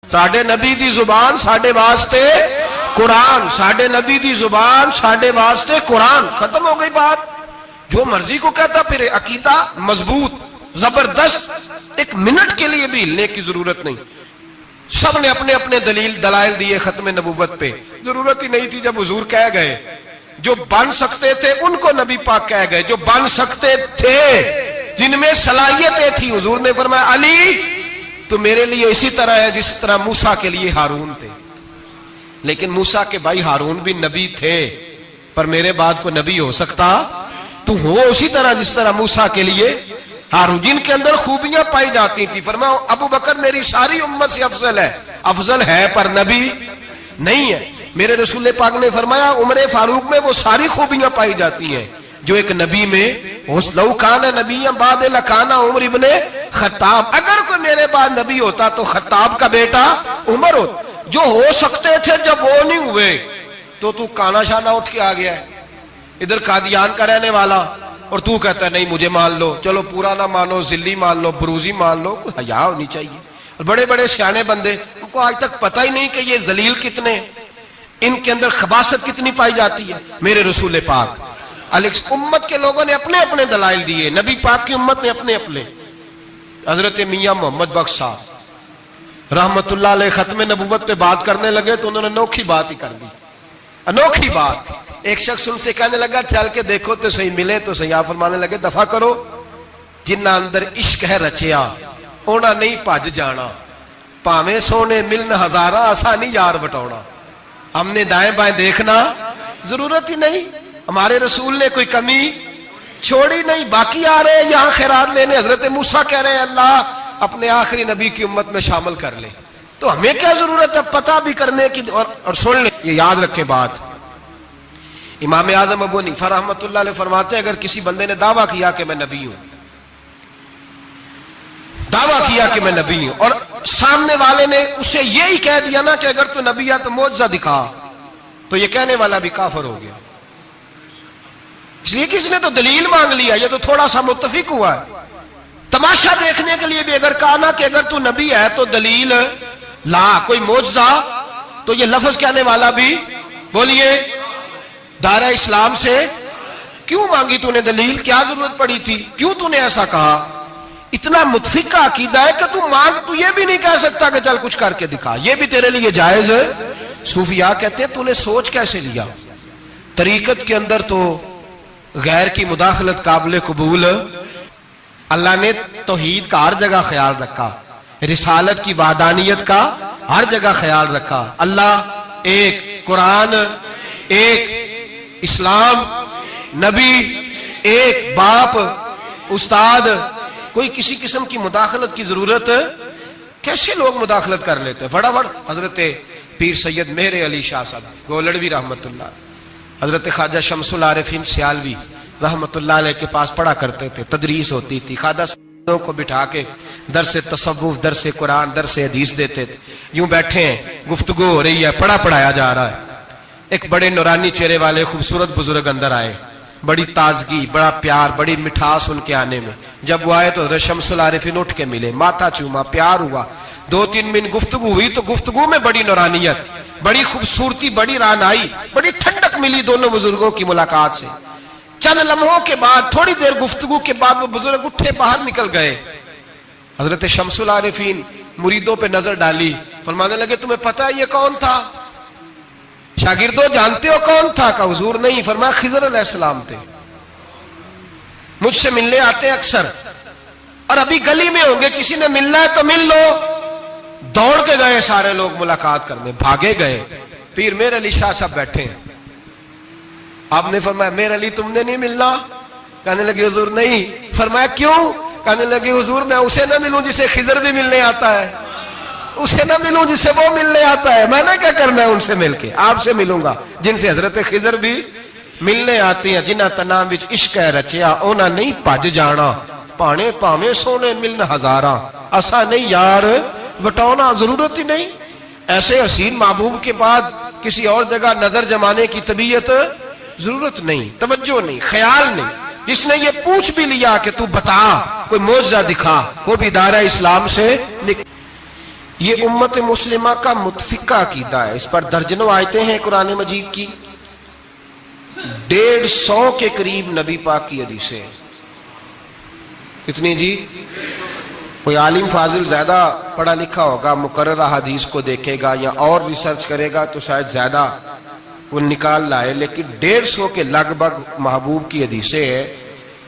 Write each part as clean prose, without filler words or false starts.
ساڈے نبی دی زبان ساڈے واسطے قرآن، ساڈے نبی دی زبان ساڈے واسطے قرآن، ختم ہو گئی بات۔ جو مرضی کو کہتا پھر عقیدہ مضبوط زبردست، ایک منٹ کے لیے بھی ہلنے کی ضرورت نہیں۔ سب نے اپنے اپنے دلائل دیے ختم نبوت پہ، ضرورت ہی نہیں تھی جب حضور کہہ گئے۔ جو بن سکتے تھے ان کو نبی پاک کہہ گئے، جو بن سکتے تھے جن میں صلاحیتیں تھی، حضور نے فرمایا علی تو میرے لیے اسی طرح ہے جس طرح موسیٰ کے لیے ہارون تھے۔ لیکن موسیٰ کے بھائی ہارون بھی نبی تھے، پر میرے بعد کو نبی ہو سکتا تو ہو اسی طرح جس طرح موسیٰ کے لیے ہارون، جن کے اندر خوبیاں پائی جاتی تھی۔ فرمایا ابو بکر میری ساری امت سے افضل ہے پر نبی نہیں ہے۔ میرے رسول پاک نے فرمایا عمر فاروق میں وہ ساری خوبیاں پائی جاتی ہیں جو ایک نبی میں لو کان نبی بعد لکان عمر ابن خطاب، اگر کوئی میرے بعد نبی ہوتا تو خطاب کا بیٹا عمر ہوتا۔ جو ہو سکتے تھے جب وہ نہیں ہوئے تو کانا شانہ اٹھ کے آ گیا ہے، ادھر قادیان کا رہنے والا، اور تو کہتا ہے نہیں مجھے مان لو، چلو پورا نہ مانو، ذلی مان لو، بروزی مان لو، کوئی حیا ہونی چاہیے۔ اور بڑے بڑے سیانے بندے ان کو آج تک پتہ ہی نہیں کہ یہ ذلیل کتنے، ان کے اندر خباثت کتنی پائی جاتی ہے۔ میرے رسول پاک امت کے لوگوں نے اپنے اپنے دلائل دیے، نبی پاک کی امت نے اپنے اپنے۔ حضرت میاں محمد بخش صاحب رحمت اللہ علیہ ختم نبوت پہ بات کرنے لگے تو انہوں نے انوکھی بات ہی کر دی، انوکھی بات۔ ایک شخص ان سے کہنے لگا چل کے دیکھو تو صحیح، ملے تو صحیح۔ آپ فرمانے لگے دفع کرو، جنہ اندر عشق ہے رچیا اونا نہیں بھج جانا، پاویں سونے ملن ہزارہ اسا نہیں یار بٹونا۔ ہم نے دائیں بائیں دیکھنا ضرورت ہی نہیں، ہمارے رسول نے کوئی کمی چھوڑی نہیں۔ باقی آ رہے ہیں یہاں خیرات لینے، حضرت موسیٰ کہہ رہے ہیں اللہ اپنے آخری نبی کی امت میں شامل کر لے، تو ہمیں کیا ضرورت ہے پتہ بھی کرنے کی اور سن لیں۔ یہ یاد رکھیں بات، امام اعظم ابو حنیفہ رحمۃ اللہ علیہ فرماتے ہیں اگر کسی بندے نے دعویٰ کیا کہ میں نبی ہوں، دعویٰ کیا کہ میں نبی ہوں، اور سامنے والے نے اسے یہی کہہ دیا نا کہ اگر تو نبی ہے تو معجزہ دکھا، تو یہ کہنے والا بھی کافر ہو گیا۔ اس لیے کسی نے تو دلیل مانگ لیا، یہ تو تھوڑا سا متفق ہوا ہے۔ تماشا دیکھنے کے لیے بھی اگر کہا نا کہ اگر تو نبی ہے تو دلیل لا، کوئی معجزہ، تو یہ لفظ کہنے والا بھی بولیے دائرہ اسلام سے کیوں مانگی تو نے دلیل، کیا ضرورت پڑی تھی، کیوں تو نے ایسا کہا؟ اتنا متفق کا عقیدہ ہے کہ تو مانگ، تو یہ بھی نہیں کہہ سکتا کہ چل کچھ کر کے دکھا، یہ بھی تیرے لیے جائز ہے۔ صوفیاء کہتے ہیں تو نے سوچ کیسے لیا؟ طریقت کے اندر تو غیر کی مداخلت قابل قبول، اللہ نے توحید کا ہر جگہ خیال رکھا، رسالت کی وحدانیت کا ہر جگہ خیال رکھا۔ اللہ ایک، قرآن ایک، اسلام نبی ایک، باپ استاد، کوئی کسی قسم کی مداخلت کی ضرورت کیسے لوگ مداخلت کر لیتے؟ فٹافٹ حضرت پیر سید مہر علی شاہ صاحب گولڑوی رحمت اللہ، حضرت خواجہ شمس العارفین سیالوی رحمت اللہ علیہ کے پاس پڑھا کرتے تھے، تدریس ہوتی تھی، خواجہ صاحب کو بٹھا کے درس تصوف، درس قرآن، درس حدیث دیتے تھے۔ یوں بیٹھے ہیں، گفتگو ہو رہی ہے، پڑھایا جا رہا ہے، ایک بڑے نورانی چہرے والے خوبصورت بزرگ اندر آئے، بڑی تازگی، بڑا پیار، بڑی مٹھاس ان کے آنے میں۔ جب وہ آئے تو حضرت شمس العارفین اٹھ کے ملے، ماتھا چوما، پیار ہوا، 2-3 منٹ گفتگو ہوئی تو گفتگو میں بڑی نورانیت، بڑی خوبصورتی، بڑی رانائی، بڑی ٹھنڈک ملی دونوں بزرگوں کی ملاقات سے۔ چند لمحوں کے بعد، تھوڑی دیر گفتگو کے بعد وہ بزرگ اٹھے باہر نکل گئے۔ حضرت شمس العارفین مریدوں پہ نظر ڈالی، فرمانے لگے تمہیں پتہ ہے یہ کون تھا؟ شاگردوں جانتے ہو کون تھا؟ کہا حضور نہیں۔ فرمایا خضر علیہ السلام تھے، مجھ سے ملنے آتے اکثر، اور ابھی گلی میں ہوں گے، کسی نے ملنا ہے تو مل لو۔ دوڑ کے گئے سارے لوگ ملاقات کرنے، بھاگے گئے۔ پیر مہر علی شاہ صاحب بیٹھے ہیں، آپ نے فرمایا مہر علی تم نے نہیں ملنا؟ کہنے لگے حضور نہیں۔ فرمایا کیوں؟ کہنے لگے حضور میں اسے نہ ملوں جسے خضر بھی ملنے آتا ہے، اسے نہ ملوں جسے وہ ملنے آتا ہے، میں نے کیا کرنا ہے ان سے مل کے؟ آپ سے ملوں گا جن سے حضرت خضر بھی ملنے آتی ہیں، جنہ تنام وچ عشق ہے رچیا اونا نہیں بھج جانا، پانے پاویں سونے ملن ہزاراں اسا نہیں یار وٹونا۔ ضرورت ہی نہیں، ایسے حسین محبوب کے بعد کسی اور جگہ نظر جمانے کی طبیعت ضرورت نہیں، توجہ نہیں، خیال نہیں۔ جس نے یہ پوچھ بھی لیا کہ تو بتا، کوئی معجزہ دکھا، وہ بھی دائرہ اسلام سے یہ امت مسلمہ کا متفقہ عقیدہ ہے، اس پر درجنوں آیتیں ہیں قرآن مجید کی، 150 کے قریب نبی پاک کی حدیثیں ہیں۔ کتنی جی؟ کوئی عالم فاضل زیادہ پڑھا لکھا ہوگا، مقررہ حدیث کو دیکھے گا یا اور ریسرچ کرے گا تو شاید زیادہ وہ نکال لائے، لیکن 150 کے لگ بھگ محبوب کی حدیثیں ہیں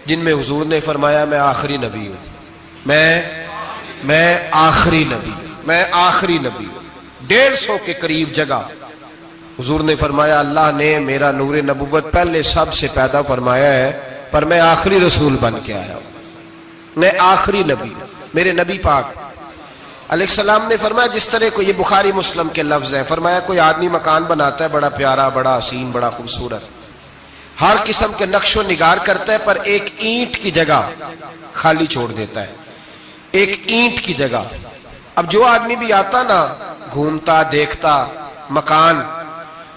جن میں حضور نے فرمایا میں آخری نبی ہوں، میں آخری نبی ہوں، میں آخری نبی ہوں۔ 150 کے قریب جگہ حضور نے فرمایا اللہ نے میرا نور نبوت پہلے سب سے پیدا فرمایا ہے، پر میں آخری رسول بن کے آیا ہوں، میں آخری نبی ہوں۔ میرے نبی پاک علیہ السلام نے فرمایا، جس طرح کو یہ بخاری مسلم کے لفظ ہیں، فرمایا کوئی آدمی مکان بناتا ہے بڑا پیارا، بڑا حسین، بڑا خوبصورت، ہر قسم کے نقش و نگار کرتا ہے، پر ایک اینٹ کی جگہ خالی چھوڑ دیتا ہے، ایک اینٹ کی جگہ۔ اب جو آدمی بھی آتا نا، گھومتا دیکھتا مکان،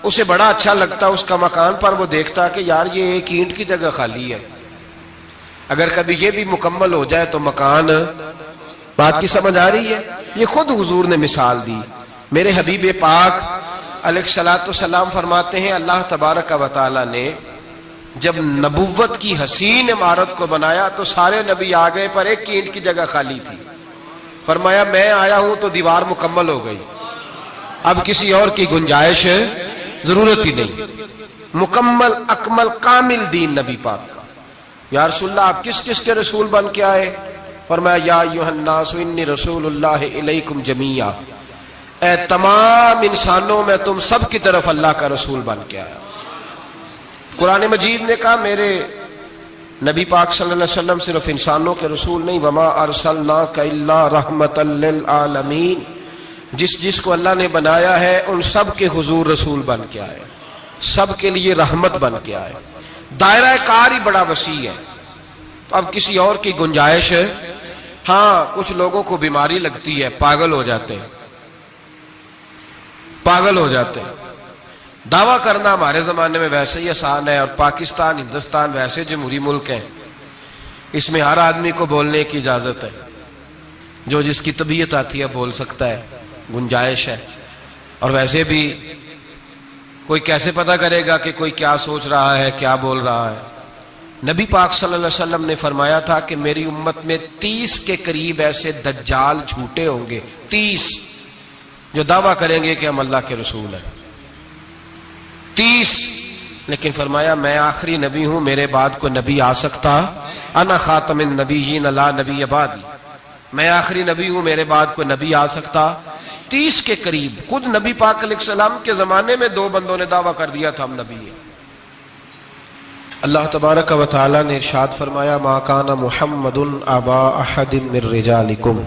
اسے بڑا اچھا لگتا اس کا مکان، پر وہ دیکھتا کہ یار یہ ایک اینٹ کی جگہ خالی ہے، اگر کبھی یہ بھی مکمل ہو جائے تو مکان، بات کی سمجھ آ رہی ہے؟ یہ خود حضور نے مثال دی۔ میرے حبیب پاک علیہ السلام فرماتے ہیں اللہ تبارک و تعالی نے جب نبوت کی حسین عمارت کو بنایا تو سارے نبی آ گئے، پر ایک اینٹ کی جگہ خالی تھی، فرمایا میں آیا ہوں تو دیوار مکمل ہو گئی، اب کسی اور کی گنجائش ضرورت ہی نہیں، مکمل اکمل کامل دین نبی پاک کا۔ یا رسول اللہ آپ کس کس کے رسول بن کے آئے؟ فرمایا یا ایھا الناس انی رسول اللہ الیکم جمیعا، اے تمام انسانوں میں تم سب کی طرف اللہ کا رسول بن کے آیا۔ قرآن مجید نے کہا میرے نبی پاک صلی اللہ علیہ وسلم صرف انسانوں کے رسول نہیں، وما ارسلناک الا رحمتا للعالمین، جس کو اللہ نے بنایا ہے ان سب کے حضور رسول بن کے آئے، سب کے لیے رحمت بن کے آئے۔ دائرہ کار ہی بڑا وسیع ہے، تو اب کسی اور کی گنجائش ہے؟ ہاں کچھ لوگوں کو بیماری لگتی ہے، پاگل ہو جاتے ہیں، پاگل ہو جاتے ہیں۔ دعویٰ کرنا ہمارے زمانے میں ویسے ہی آسان ہے، اور پاکستان ہندوستان ویسے جمہوری ملک ہیں، اس میں ہر آدمی کو بولنے کی اجازت ہے، جو جس کی طبیعت آتی ہے بول سکتا ہے، گنجائش ہے۔ اور ویسے بھی کوئی کیسے پتہ کرے گا کہ کوئی کیا سوچ رہا ہے، کیا بول رہا ہے؟ نبی پاک صلی اللہ علیہ وسلم نے فرمایا تھا کہ میری امت میں 30 کے قریب ایسے دجال جھوٹے ہوں گے، 30 جو دعویٰ کریں گے کہ ہم اللہ کے رسول ہیں، 30۔ لیکن فرمایا میں آخری نبی ہوں، میرے بعد کوئی نبی آ سکتا، انا خاتم النبیین لا نبی بعدی، میں آخری نبی ہوں، میرے بعد کوئی نبی آ سکتا۔ 30 کے قریب خود نبی پاک علیہ السلام کے زمانے میں 2 بندوں نے دعویٰ کر دیا تھا ہم نبی ہیں۔ اللہ تبارک و تعالی نے ارشاد فرمایا ما کان محمد ابا احد من رجالکم،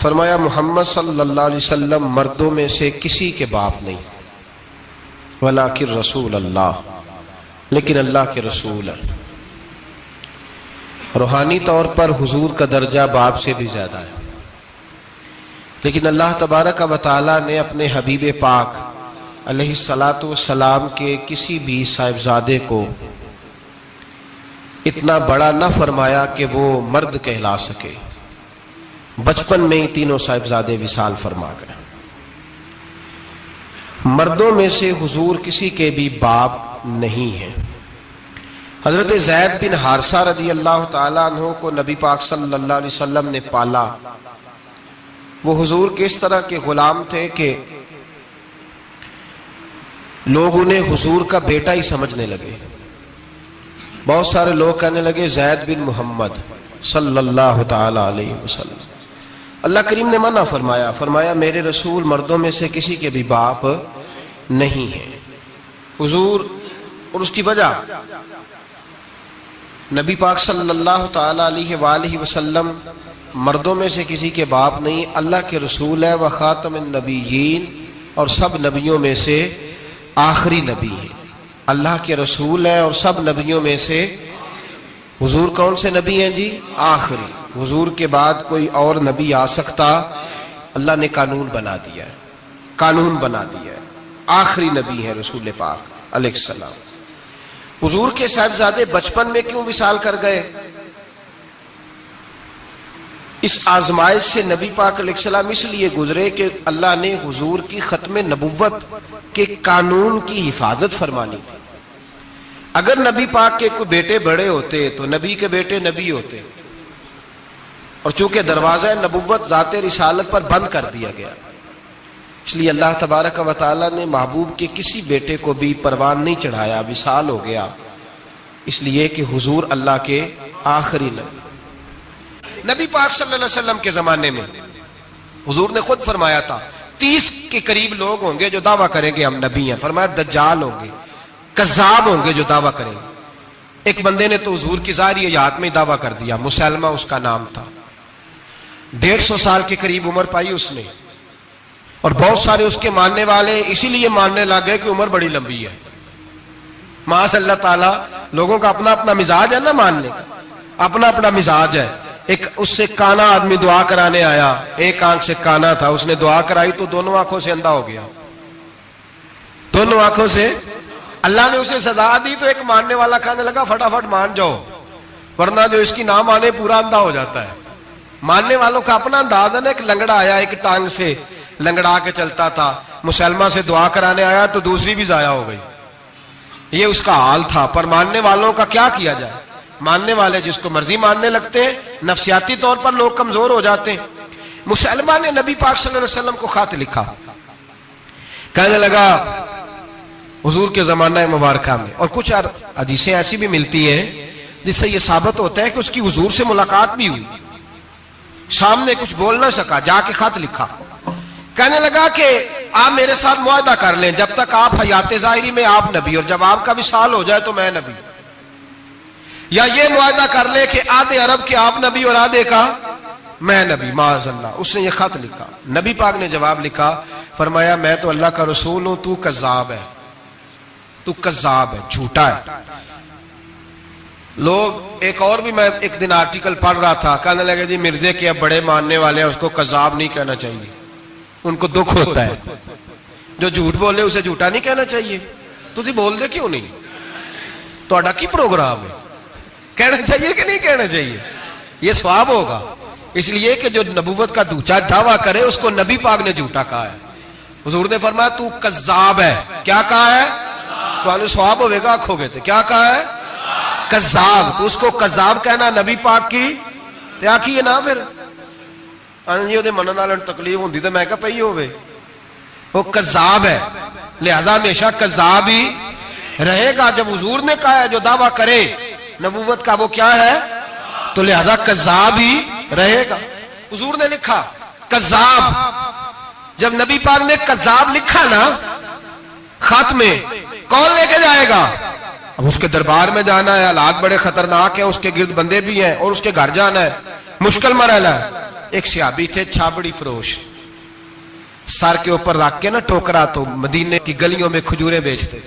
فرمایا محمد صلی اللہ علیہ وسلم مردوں میں سے کسی کے باپ نہیں، ولکن رسول اللہ، لیکن اللہ کے رسول ہے۔ روحانی طور پر حضور کا درجہ باپ سے بھی زیادہ ہے، لیکن اللہ تبارک و تعالی نے اپنے حبیب پاک علیہ السلام کے کسی بھی صاحبزادے کو اتنا بڑا نہ فرمایا کہ وہ مرد کہلا سکے، بچپن میں ہی تینوں صاحبزادے وصال فرما گئے۔ مردوں میں سے حضور کسی کے بھی باپ نہیں ہیں۔ حضرت زید بن حارثہ رضی اللہ تعالیٰ عنہ کو نبی پاک صلی اللہ علیہ وسلم نے پالا۔ وہ حضور کے اس طرح کے غلام تھے کہ لوگ انہیں حضور کا بیٹا ہی سمجھنے لگے۔ بہت سارے لوگ کہنے لگے زید بن محمد صلی اللہ تعالی علیہ وسلم۔ اللہ کریم نے منع فرمایا، فرمایا میرے رسول مردوں میں سے کسی کے بھی باپ نہیں ہیں۔ حضور، اور اس کی وجہ نبی پاک صلی اللہ تعالی علیہ وآلہ وسلم مردوں میں سے کسی کے باپ نہیں، اللہ کے رسول ہے، وخاتم النبیین، اور سب نبیوں میں سے آخری نبی ہے۔ اللہ کے رسول ہیں اور سب نبیوں میں سے حضور کون سے نبی ہیں جی؟ آخری۔ حضور کے بعد کوئی اور نبی آ سکتا؟ اللہ نے قانون بنا دیا ہے، قانون بنا دیا ہے، آخری نبی ہے رسول پاک علیہ السلام۔ حضور کے صاحبزادے بچپن میں کیوں وصال کر گئے؟ اس آزمائش سے نبی پاک علیہ السلام اس لیے گزرے کہ اللہ نے حضور کی ختم نبوت کے قانون کی حفاظت فرمانی تھی. اگر نبی پاک کے کوئی بیٹے بڑے ہوتے تو نبی کے بیٹے نبی ہوتے, اور چونکہ دروازہ نبوت ذات رسالت پر بند کر دیا گیا, اس لیے اللہ تبارک و تعالی نے محبوب کے کسی بیٹے کو بھی پروان نہیں چڑھایا, وصال ہو گیا, اس لیے کہ حضور اللہ کے آخری نبی. نبی پاک صلی اللہ علیہ وسلم کے زمانے میں حضور نے خود فرمایا تھا 30 کے قریب لوگ ہوں گے جو دعویٰ کریں گے ہم نبی ہیں. فرمایا دجال ہوں گے, کذاب ہوں گے جو دعویٰ کریں گے. ایک بندے نے تو حضور کی ظاہری حیات میں دعویٰ کر دیا, مسلمہ اس کا نام تھا. 150 سال کے قریب عمر پائی اس نے, اور بہت سارے اس کے ماننے والے اسی لیے ماننے لگے کہ عمر بڑی لمبی ہے. معاذ اللہ تعالیٰ, لوگوں کا اپنا اپنا مزاج ہے نا, ماننے کا اپنا اپنا مزاج ہے. ایک اس سے کانا آدمی دعا کرانے آیا, ایک آنکھ سے کانا تھا, اس نے دعا کرائی تو دونوں آنکھوں سے اندھا ہو گیا, دونوں آنکھوں سے. اللہ نے اسے سزا دی تو ایک ماننے والا کہنے لگا فٹافٹ مان جاؤ, ورنہ جو اس کی نہ مانے پورا اندھا ہو جاتا ہے. ماننے والوں کا اپنا انداز ہے نا. ایک لنگڑا آیا, ایک ٹانگ سے لنگڑا کے چلتا تھا, مسلمہ سے دعا کرانے آیا تو دوسری بھی ضائع ہو گئی. یہ اس کا حال تھا. پر ماننے والوں کا کیا کیا جائے, ماننے والے جس کو مرضی ماننے لگتے ہیں, نفسیاتی طور پر لوگ کمزور ہو جاتے ہیں. مسلمہ نے نبی پاک صلی اللہ علیہ وسلم کو خط لکھا, کہنے لگا حضور کے زمانہ مبارکہ میں, اور کچھ حدیثیں ایسی بھی ملتی ہیں جس سے یہ ثابت ہوتا ہے کہ اس کی حضور سے ملاقات بھی ہوئی, سامنے کچھ بول نہ سکا, جا کے خط لکھا. کہنے لگا کہ آپ میرے ساتھ معاہدہ کر لیں, جب تک آپ حیات ظاہری میں آپ نبی, اور جب آپ کا وصال ہو جائے تو میں نبی. یا یہ معاہدہ کر لیں کہ آدھے عرب کے آپ نبی اور آدھے کا میں نبی. معاذ اللہ. اس نے یہ خط لکھا. نبی پاک نے جواب لکھا, فرمایا میں تو اللہ کا رسول ہوں, تو کذاب ہے, تو کذاب ہے, جھوٹا ہے. لوگ ایک اور بھی, میں ایک دن آرٹیکل پڑھ رہا تھا, کہنے لگے جی مرزے کے اب بڑے ماننے والے ہیں, اس کو کذاب نہیں کہنا چاہیے, ان کو دکھ ہوتا ہے. جو جھوٹ بولے اسے جھوٹا نہیں کہنا چاہیے. تو تھی بول دے کیوں نہیں, تو اڈا کی پروگرام ہے, کہنا چاہیے کہ نہیں کہنا چاہیے, یہ ثواب ہوگا. اس لیے کہ جو نبوت کا دوچا دعویٰ کرے اس کو نبی پاک نے جھوٹا کہا ہے. حضور نے فرمایا تو کذاب ہے. کیا کہا ہے, تو ثواب ہوئے گا, آنکھوں گے تھے, کیا کہا ہے, کذاب. تو اس کو کذاب کہنا نبی پاک کی کیا کی ہے نا. پھر انجی دے منن والے تکلیف ہوندی تے میں کہا پئی ہوے, وہ کذاب ہے, لہذا ہمیشہ کذاب ہی رہے گا. جب حضور نے کہا ہے جو دعویٰ کرے نبوت کا وہ کیا ہے, تو لہذا کذاب ہی رہے گا. حضور نے لکھا کذاب. جب نبی پاک نے کذاب لکھا نا خط میں, کون لے کے جائے گا؟ اب اس کے دربار میں جانا ہے, حالات بڑے خطرناک ہیں, اس کے گرد بندے بھی ہیں, اور اس کے گھر جانا ہے, مشکل مرحلہ ہے. ایک صحابی تھے چھابڑی فروش, سر کے اوپر رکھ کے نا ٹوکرا, تو مدینے کی گلیوں میں کھجوریں بیچتے.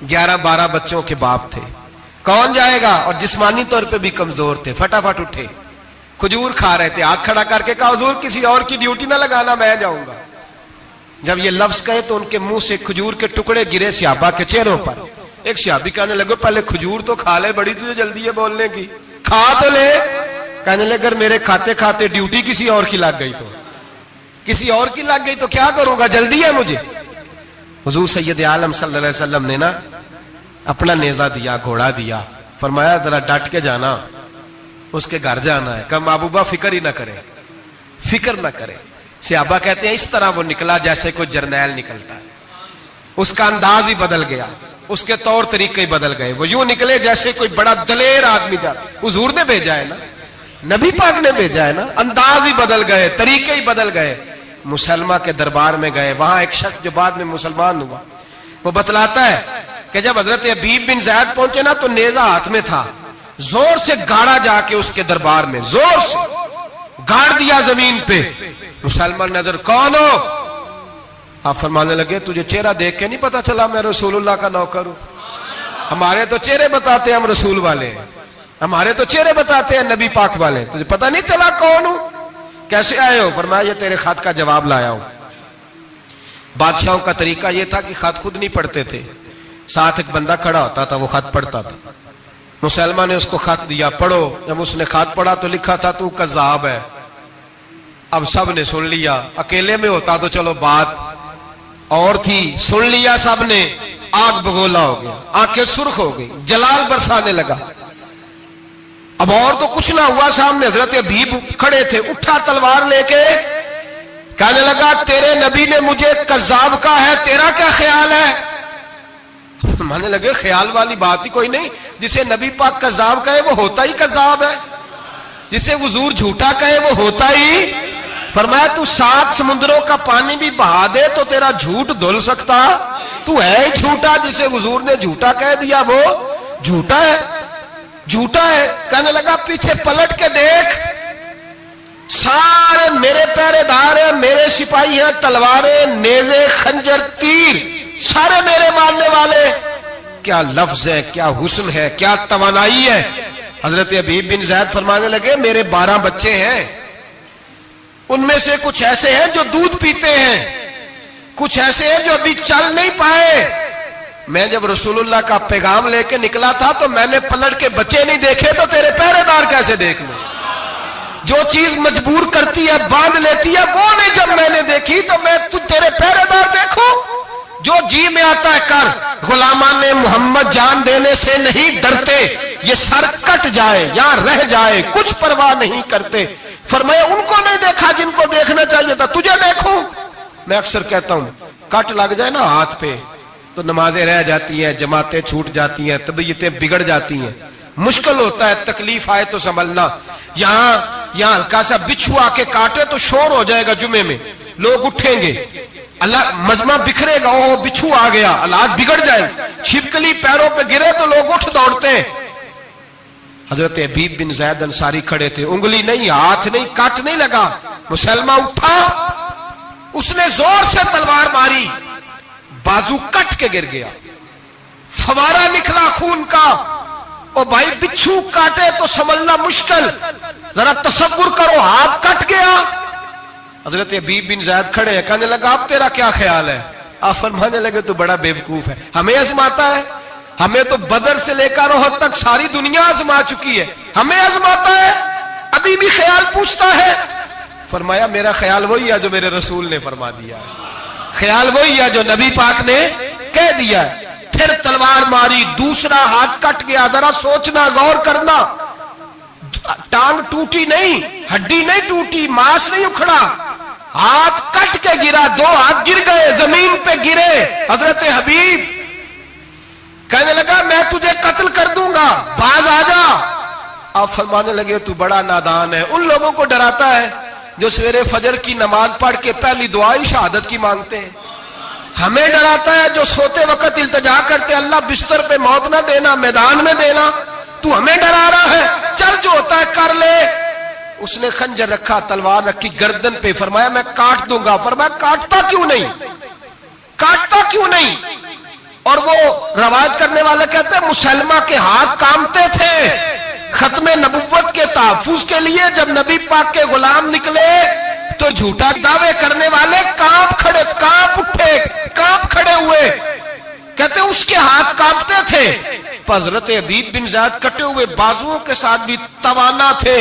11-12 بچوں کے باپ تھے. کون جائے گا؟ اور جسمانی طور پہ بھی کمزور تھے. فٹافٹ اٹھے, کھجور کھا رہے تھے, ہاتھ کھڑا کر کے کہا حضور کسی اور کی ڈیوٹی نہ لگانا, میں جاؤں گا. جب یہ لفظ کہے تو ان کے منہ سے کھجور کے ٹکڑے گرے صحابہ کے چہروں پر. ایک صحابی کہنے لگے پہلے کھجور تو کھا لے, بڑی تجھے جلدی ہے بولنے کی, کھا تو لے. کہنے لگے اگر میرے کھاتے کھاتے ڈیوٹی کسی اور کی لگ گئی, تو کسی اور کی لگ گئی تو کیا کروں گا, جلدی ہے مجھے. حضور سید عالم صلی اللہ علیہ وسلم نے نا اپنا نیزہ دیا, گھوڑا دیا, فرمایا ذرا ڈٹ کے جانا, اس کے گھر جانا ہے. کہا محبوبہ فکر ہی نہ کرے, فکر نہ کرے. صحابہ کہتے ہیں اس طرح وہ نکلا جیسے کوئی جرنیل نکلتا ہے. اس کا انداز ہی بدل گیا, اس کے طور طریقے ہی بدل گئے. وہ یوں نکلے جیسے کوئی بڑا دلیر آدمی جاتا. حضور نے بھیجا ہے نا, نبی پاک نے بھیجا ہے نا, انداز ہی بدل گئے, طریقے ہی بدل گئے. مسلمہ کے دربار میں گئے, وہاں ایک شخص جو بعد میں مسلمان ہوا, وہ بتلاتا ہے کہ جب حضرت حبیب بن زید پہنچے نا تو نیزہ ہاتھ میں تھا, زور سے گاڑا جا کے اس کے دربار میں, زور سے گاڑ دیا زمین پہ. مسلمان نظر, کون ہو؟ آپ فرمانے لگے تجھے چہرہ دیکھ کے نہیں پتا چلا میں رسول اللہ کا نوکر ہوں؟ ہمارے تو چہرے بتاتے ہیں ہم رسول والے ہیں, ہمارے تو چہرے بتاتے ہیں نبی پاک والے, تجھے پتا نہیں چلا کون ہوں, کیسے آئے ہو؟ فرمایا یہ تیرے خط کا جواب لایا ہوں. بادشاہوں کا طریقہ یہ تھا کہ خط خود نہیں پڑھتے تھے, ساتھ ایک بندہ کھڑا ہوتا تھا, وہ خط پڑھتا تھا. مسلمان نے اس کو خط دیا, پڑھو. جب اس نے خط پڑھا تو لکھا تھا تو کذاب ہے, اب سب نے سن لیا، اکیلے میں ہوتا تو چلو بات اور تھی، سن لیا سب نے، آگ بگولا ہو گیا، آنکھیں سرخ ہو گئی، جلال برسانے لگا۔ اب اور تو کچھ نہ ہوا، سامنے حضرت حبیب کھڑے تھے، اٹھا تلوار لے کے کہنے لگا تیرے نبی نے مجھے کذاب کہا ہے، تیرا کیا خیال ہے؟ مانے لگے خیال والی بات ہی کوئی نہیں، جسے نبی پاک کذاب کہے وہ ہوتا ہی کذاب ہے، جسے حضور جھوٹا کہے وہ ہوتا ہی۔ فرمایا تو 7 سمندروں کا پانی بھی بہا دے تو تیرا جھوٹ دھل سکتا، تو ہے ہی جھوٹا، جسے حضور نے جھوٹا کہہ دیا وہ جھوٹا ہے، جھوٹا ہے۔ کہنے لگا پیچھے پلٹ کے دیکھ، سارے میرے پہرے دار ہیں، میرے سپاہی ہیں، تلواریں، نیزے، خنجر، تیر، سارے میرے ماننے والے۔ کیا لفظ ہے، کیا حسن ہے، کیا توانائی ہے۔ حضرت حبیب بن زید فرمانے لگے میرے 12 بچے ہیں، ان میں سے کچھ ایسے ہیں جو دودھ پیتے ہیں، کچھ ایسے ہیں جو ابھی چل نہیں پائے۔ میں جب رسول اللہ کا پیغام لے کے نکلا تھا تو میں نے پلٹ کے بچے نہیں دیکھے تو تیرے پہرے دار کیسے دیکھ لوں؟ جو چیز مجبور کرتی ہے، باندھ لیتی ہے، وہ نہیں جب میں نے دیکھی تو میں تیرے پہرے دار دیکھوں؟ جو جی میں آتا ہے کر، غلامان محمد جان دینے سے نہیں ڈرتے، یہ سر کٹ جائے یا رہ جائے کچھ پرواہ نہیں کرتے۔ فرمایا ان کو نہیں دیکھا جن کو دیکھنا چاہیے تھا، تجھے دیکھوں؟ میں اکثر کہتا ہوں کٹ لگ جائے نا ہاتھ پہ تو نمازیں رہ جاتی ہیں، جماعتیں چھوٹ جاتی ہیں، طبیعتیں بگڑ جاتی ہیں، مشکل ہوتا ہے، تکلیف آئے تو سنبھلنا۔ یہاں ہلکا سا بچھو آ کے کاٹے تو شور ہو جائے گا، جمعے میں لوگ اٹھیں گے، اللہ مجمع بکھرے گا، وہ بچھو آ گیا، حالات بگڑ جائے، چھپکلی پیروں پہ گرے تو لوگ اٹھ دوڑتے ہیں۔ حضرت حبیب بن زید انصاری کھڑے تھے، انگلی نہیں، ہاتھ نہیں، کٹ نہیں لگا، مسلمہ اٹھا، اس نے زور سے تلوار ماری، بازو کٹ کے گر گیا، فوارہ نکلا خون کا۔ او بھائی بچھو کاٹے تو سنبھلنا مشکل، ذرا تصور کرو ہاتھ کٹ گیا۔ حضرت حبیب بن زید کھڑے ہیں، کہنے لگا اب تیرا کیا خیال ہے؟ آپ فرمانے لگے تو بڑا بیوقوف ہے، ہمیں آزماتا ہے، ہمیں تو بدر سے لے کر احد تک ساری دنیا آزما چکی ہے، ہمیں آزماتا ہے، ابھی بھی خیال پوچھتا ہے۔ فرمایا میرا خیال وہی ہے جو میرے رسول نے فرما دیا ہے، خیال وہی ہے جو نبی پاک نے کہہ دیا ہے۔ پھر تلوار ماری، دوسرا ہاتھ کٹ گیا، ذرا سوچنا، غور کرنا، ٹانگ ٹوٹی نہیں، ہڈی نہیں ٹوٹی، ماس نہیں اکھڑا، ہاتھ کٹ کے گرا، 2 ہاتھ گر گئے، زمین پہ گرے۔ حضرت حبیب کہنے لگا میں تجھے قتل کر دوں گا، باز آ جا۔ آپ فرمانے لگے تو بڑا نادان ہے، ان لوگوں کو ڈراتا ہے جو سویرے فجر کی نماز پڑھ کے پہلی دعا ہی شہادت کی مانگتے ہیں، ہمیں ڈراتا ہے جو سوتے وقت التجا کرتے اللہ بستر پہ موت نہ دینا، میدان میں دینا، تو ہمیں ڈرا رہا ہے، چل جو ہوتا ہے کر لے۔ اس نے خنجر رکھا، تلوار رکھی گردن پہ، فرمایا میں کاٹ دوں گا۔ فرمایا کاٹتا کیوں نہیں، کاٹتا کیوں نہیں؟ اور وہ روایت کرنے والے کہتے ہیں مسلمہ کے ہاتھ کامتے تھے ختم نبوت کے تحفظ کے لیے، جب نبی پاک کے غلام نکلے تو جھوٹا دعوے کرنے والے کانپ اٹھے، کانپ کھڑے ہوئے، کہتے اس کے ہاتھ کانپتے تھے۔ حضرت حبیب بن زید کٹے ہوئے بازوؤں کے ساتھ بھی توانا تھے،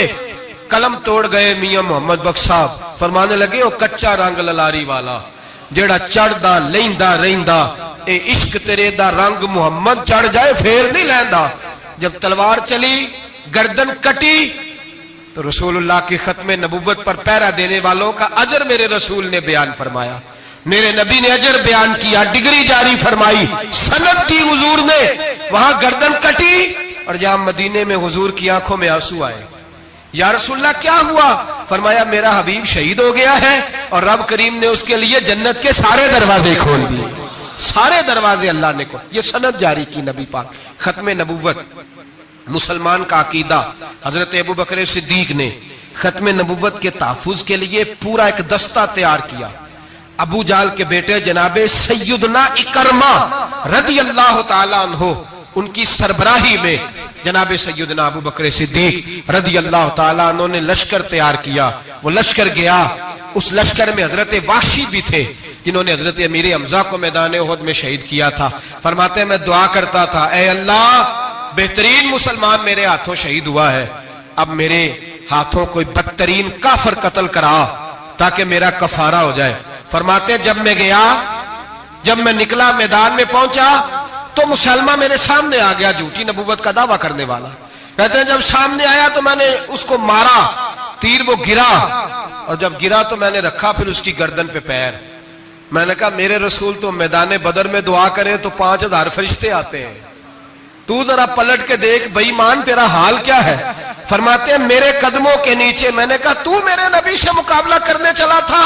قلم توڑ گئے میاں محمد بخش صاحب، فرمانے لگے وہ کچا رنگ للاری والا جیڑا چڑھدا لیندا رہندا، اے عشق تیرے دا رنگ محمد چڑھ جائے پھر نہیں لیندا۔ جب تلوار چلی، گردن کٹی، تو رسول اللہ کی ختم نبوت پر پہرا دینے والوں کا اجر میرے رسول نے بیان فرمایا، میرے نبی نے اجر بیان کیا، ڈگری جاری فرمائی، سند دی حضور نے، وہاں گردن کٹی، اور جہاں مدینے میں حضور کی آنکھوں میں آنسو آئے۔ یا رسول اللہ کیا ہوا؟ فرمایا میرا حبیب شہید ہو گیا ہے اور رب کریم نے اس کے لیے جنت کے سارے دروازے کھول دیے، سارے دروازے اللہ نے کھول، یہ سند جاری کی نبی پاک۔ ختم نبوت مسلمان کا عقیدہ، حضرت ابو بکر صدیق نے ختم نبوت کے تحفظ کے لیے پورا ایک دستہ تیار کیا۔ ابو جہل کے بیٹے جناب سیدنا اکرمہ رضی اللہ تعالیٰ عنہ، ان کی سربراہی میں جناب سیدنا ابو بکر صدیق رضی اللہ تعالیٰ عنہ نے لشکر تیار کیا۔ وہ لشکر گیا، اس لشکر میں حضرت وحشی بھی تھے جنہوں نے حضرت امیر حمزہ کو میدان احد میں شہید کیا تھا۔ فرماتے ہیں میں دعا کرتا تھا اے اللہ بہترین مسلمان میرے ہاتھوں شہید ہوا ہے، اب میرے ہاتھوں کوئی بدترین کافر قتل کرا تاکہ میرا کفارہ ہو جائے. فرماتے ہیں جب میں نکلا میدان میں پہنچا تو مسلمہ میرے سامنے آ گیا، جھوٹی نبوت کا دعویٰ کرنے والا. کہتے ہیں جب سامنے آیا تو میں نے اس کو مارا، تیر وہ گرا، اور جب گرا تو میں نے رکھا پھر اس کی گردن پہ پیر. میں نے کہا میرے رسول تو میدان بدر میں دعا کرے تو 5000 فرشتے آتے ہیں، تو ذرا پلٹ کے دیکھ بے ایمان تیرا حال کیا ہے. فرماتے ہیں میرے قدموں کے نیچے. میں نے کہا تو میرے نبی سے مقابلہ کرنے چلا تھا؟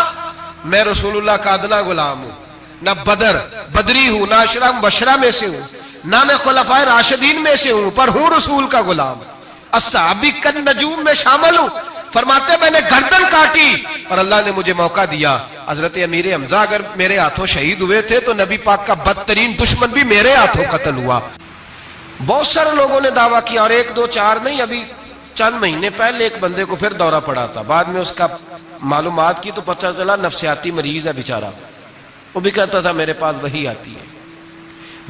میں رسول اللہ کا ادنا غلام ہوں، نہ بدری ہوں، نہ اشرا مبشرہ میں سے ہوں، نہ میں خلفائے راشدین میں سے ہوں، پر ہوں رسول کا غلام، الصحابی کن نجوم میں شامل ہوں. فرماتے میں نے گردن کاٹی اور اللہ نے مجھے موقع دیا. حضرت امیر حمزہ اگر میرے ہاتھوں شہید ہوئے تھے تو نبی پاک کا بدترین دشمن بھی میرے ہاتھوں قتل ہوا. بہت سارے لوگوں نے دعویٰ کیا، اور 1 2 4 نہیں، ابھی چند مہینے پہلے ایک بندے کو پھر دورہ پڑا تھا. بعد میں اس کا معلومات کی تو پتہ چلا نفسیاتی مریض ہے بیچارہ. وہ بھی کہتا تھا میرے پاس وہی آتی ہے.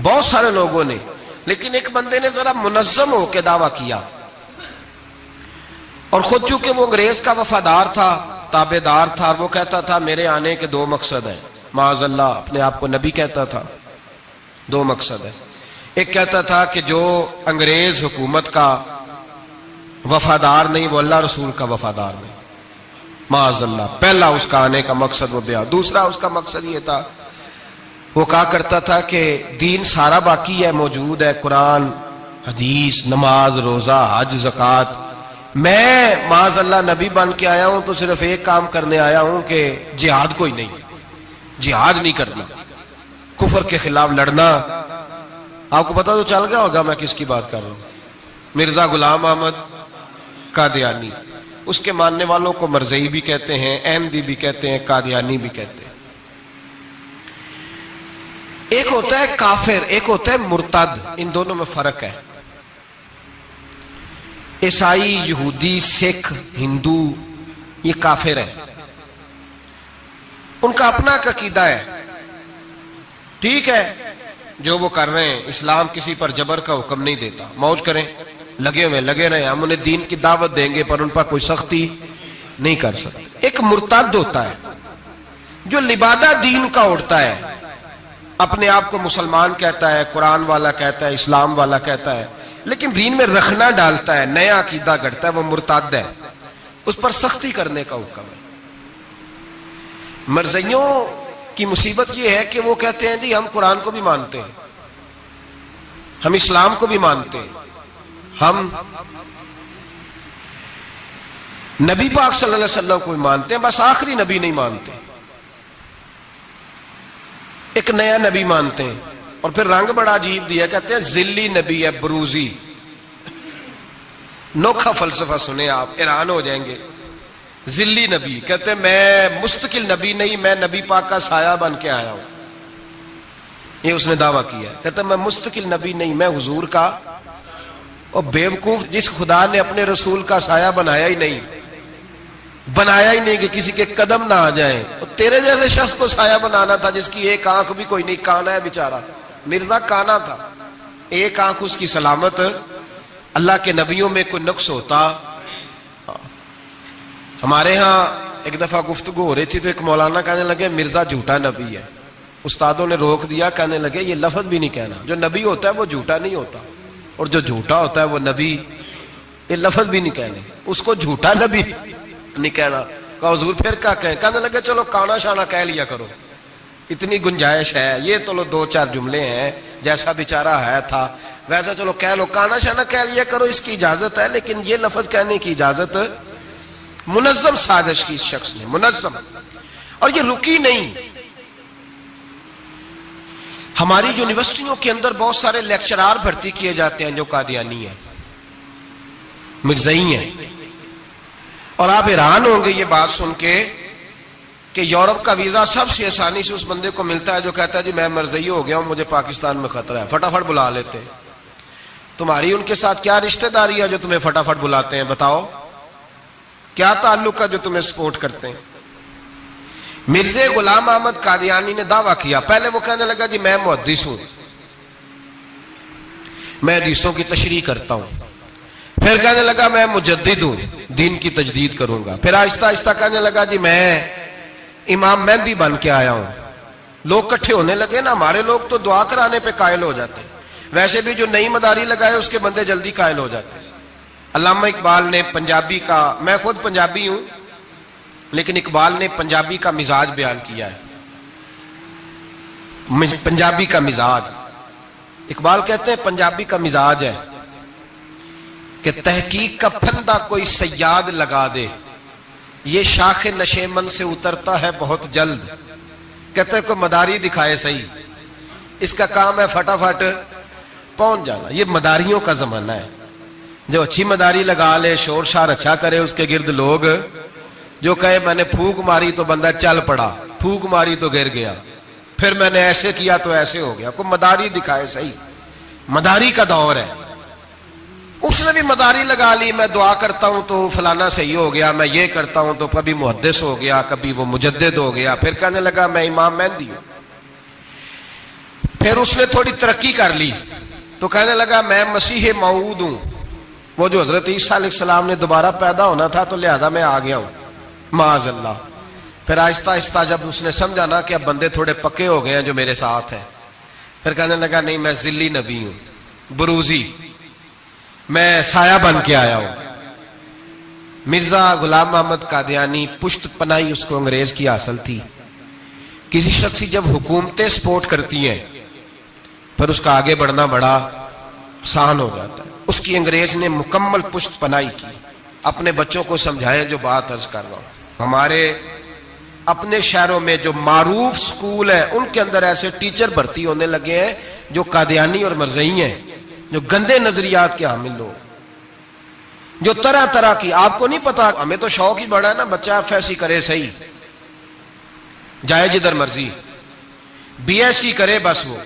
بہت سارے لوگوں نے، لیکن ایک بندے نے ذرا منظم ہو کے دعویٰ کیا، اور خود چونکہ وہ انگریز کا وفادار تھا، تابع دار تھا، اور وہ کہتا تھا میرے آنے کے 2 مقصد ہیں. معاذ اللہ اپنے آپ کو نبی کہتا تھا. 2 مقصد ہیں. ایک کہتا تھا کہ جو انگریز حکومت کا وفادار نہیں وہ اللہ رسول کا وفادار نہیں. معاذ اللہ پہلا اس کا آنے کا مقصد وہ بیان. دوسرا اس کا مقصد یہ تھا، وہ کہا کرتا تھا کہ دین سارا باقی ہے، موجود ہے، قرآن، حدیث، نماز، روزہ، حج، زکوٰۃ. میں معاذ اللہ نبی بن کے آیا ہوں تو صرف ایک کام کرنے آیا ہوں کہ جہاد کوئی نہیں، جہاد نہیں کرنا، کفر کے خلاف لڑنا. آپ کو پتا تو چل گیا ہوگا میں کس کی بات کر رہا ہوں. مرزا غلام احمد قادیانی. اس کے ماننے والوں کو مرزئی بھی کہتے ہیں، احمدی بھی کہتے ہیں، قادیانی بھی کہتے ہیں. ایک ہوتا ہے کافر، ایک ہوتا ہے مرتد. ان دونوں میں فرق ہے. عیسائی، یہودی، سکھ، ہندو یہ کافر ہیں، ان کا اپنا عقیدہ ہے. ٹھیک ہے جو وہ کر رہے ہیں، اسلام کسی پر جبر کا حکم نہیں دیتا، موج کریں، لگے رہے، ہم انہیں دین کی دعوت دیں گے پر ان پر کوئی سختی نہیں کر سکتے. ایک مرتد ہوتا ہے جو لبادہ دین کا اڑتا ہے، اپنے آپ کو مسلمان کہتا ہے، قرآن والا کہتا ہے، اسلام والا کہتا ہے، لیکن دین میں رخنا ڈالتا ہے، نیا عقیدہ کرتا ہے، وہ مرتد ہے، اس پر سختی کرنے کا حکم ہے. مرزائیوں کی مصیبت یہ ہے کہ وہ کہتے ہیں جی ہم قرآن کو بھی مانتے ہیں، ہم اسلام کو بھی مانتے ہیں، ہم نبی پاک صلی اللہ علیہ وسلم کو بھی مانتے ہیں، بس آخری نبی نہیں مانتے، ایک نیا نبی مانتے ہیں. اور پھر رنگ بڑا عجیب دیا، کہتے ہیں ذلی نبی ہے، بروزی. نوکھا فلسفہ سنیں آپ حیران ہو جائیں گے. ذلی نبی کہتے ہیں میں مستقل نبی نہیں، میں نبی پاک کا سایہ بن کے آیا ہوں. یہ اس نے دعویٰ کیا ہے. کہتے ہیں میں مستقل نبی نہیں، میں حضور کا. اور بیوقوف، جس خدا نے اپنے رسول کا سایہ بنایا ہی نہیں کہ کسی کے قدم نہ آ جائیں. تیرے جیسے شخص کو سایہ بنانا تھا جس کی ایک آنکھ بھی کوئی نہیں، کانا ہے بیچارہ. مرزا کانا تھا، ایک آنکھ اس کی سلامت. اللہ کے نبیوں میں کوئی نقص ہوتا. ہمارے ہاں ایک دفعہ گفتگو ہو رہی تھی تو ایک مولانا کہنے لگے مرزا جھوٹا نبی ہے. استادوں نے روک دیا، کہنے لگے یہ لفظ بھی نہیں کہنا، جو نبی ہوتا ہے وہ جھوٹا نہیں ہوتا، اور جو جھوٹا ہوتا ہے وہ نبی. یہ لفظ بھی نہیں کہنے، اس کو جھوٹا نبی نہیں کہنا. کہا حضور پھر کیا کہیں؟ کہنے لگے چلو کانا شانا کہہ لیا کرو، اتنی گنجائش ہے. یہ تو 2 4 جملے ہیں، جیسا بیچارہ ہے تھا ویسا چلو کہہ لو، کانا شانا کہہ لیا کرو، اس کی اجازت ہے. لیکن یہ لفظ کہنے کی اجازت منظم سازش کی اس شخص نے، منظم. اور یہ رکی نہیں. ہماری یونیورسٹیوں کے اندر بہت سارے لیکچرار بھرتی کیے جاتے ہیں جو قادیانی ہیں، مرزائی ہیں. اور آپ حیران ہوں گے یہ بات سن کے کہ یورپ کا ویزا سب سے آسانی سے اس بندے کو ملتا ہے جو کہتا ہے جی میں مرزائی ہو گیا ہوں، مجھے پاکستان میں خطرہ ہے. فٹافٹ بلا لیتے ہیں. تمہاری ان کے ساتھ کیا رشتہ داری ہے جو تمہیں فٹافٹ بلاتے ہیں؟ بتاؤ کیا تعلق ہے جو تمہیں سپورٹ کرتے ہیں؟ مرزا غلام احمد قادیانی نے دعویٰ کیا. پہلے وہ کہنے لگا جی میں محدث ہوں، میں حدیثوں کی تشریح کرتا ہوں. پھر کہنے لگا میں مجدد ہوں، دین کی تجدید کروں گا. پھر آہستہ آہستہ کہنے لگا جی میں امام مہدی بن کے آیا ہوں. لوگ کٹھے ہونے لگے نا, ہمارے لوگ تو دعا کرانے پہ قائل ہو جاتے ہیں, ویسے بھی جو نئی مداری لگائے اس کے بندے جلدی قائل ہو جاتے ہیں. علامہ اقبال نے پنجابی کا, میں خود پنجابی ہوں لیکن اقبال نے پنجابی کا مزاج بیان کیا ہے. پنجابی کا مزاج, اقبال کہتے ہیں پنجابی کا مزاج ہے کہ تحقیق کا پھندا کوئی سیاد لگا دے, یہ شاخ نشیمن سے اترتا ہے بہت جلد. کہتے ہیں کوئی مداری دکھائے صحیح, اس کا کام ہے فٹافٹ پہنچ جانا. یہ مداریوں کا زمانہ ہے, جو اچھی مداری لگا لے, شور شار اچھا کرے, اس کے گرد لوگ, جو کہے میں نے پھونک ماری تو بندہ چل پڑا, پھونک ماری تو گر گیا, پھر میں نے ایسے کیا تو ایسے ہو گیا. کوئی مداری دکھائے صحیح, مداری کا دور ہے. اس نے بھی مداری لگا لی, میں دعا کرتا ہوں تو فلانا صحیح ہو گیا, میں یہ کرتا ہوں تو کبھی محدث ہو گیا, کبھی وہ مجدد ہو گیا, پھر کہنے لگا میں امام مہدی ہوں. پھر اس نے تھوڑی ترقی کر لی تو کہنے لگا میں مسیح موعود ہوں, وہ جو حضرت عیسیٰ علیہ السلام نے دوبارہ پیدا ہونا تھا تو لہذا میں آ گیا ہوں, معاذ اللہ. پھر آہستہ آہستہ جب اس نے سمجھا نا کہ اب بندے تھوڑے پکے ہو گئے ہیں جو میرے ساتھ ہیں, پھر کہنے لگا نہیں میں ذلی نبی ہوں, بروزی, میں سایہ بن کے آیا ہوں. مرزا غلام محمد قادیانی, پشت پناہی اس کو انگریز کی حاصل تھی. کسی شخص کی جب حکومتیں سپورٹ کرتی ہیں پھر اس کا آگے بڑھنا بڑا آسان ہو جاتا ہے. اس کی انگریز نے مکمل پشت پناہی کی. اپنے بچوں کو سمجھائیں جو بات عرض کر رہا ہوں. ہمارے اپنے شہروں میں جو معروف سکول ہیں ان کے اندر ایسے ٹیچر بھرتی ہونے لگے ہیں جو قادیانی اور مرزئی ہیں, جو گندے نظریات کے حامل لوگ, جو طرح طرح کی, آپ کو نہیں پتا, ہمیں تو شوق ہی بڑا ہے نا, بچہ ایف ایس سی کرے صحیح, جائے جدھر مرضی, بی ایس سی کرے بس وہ,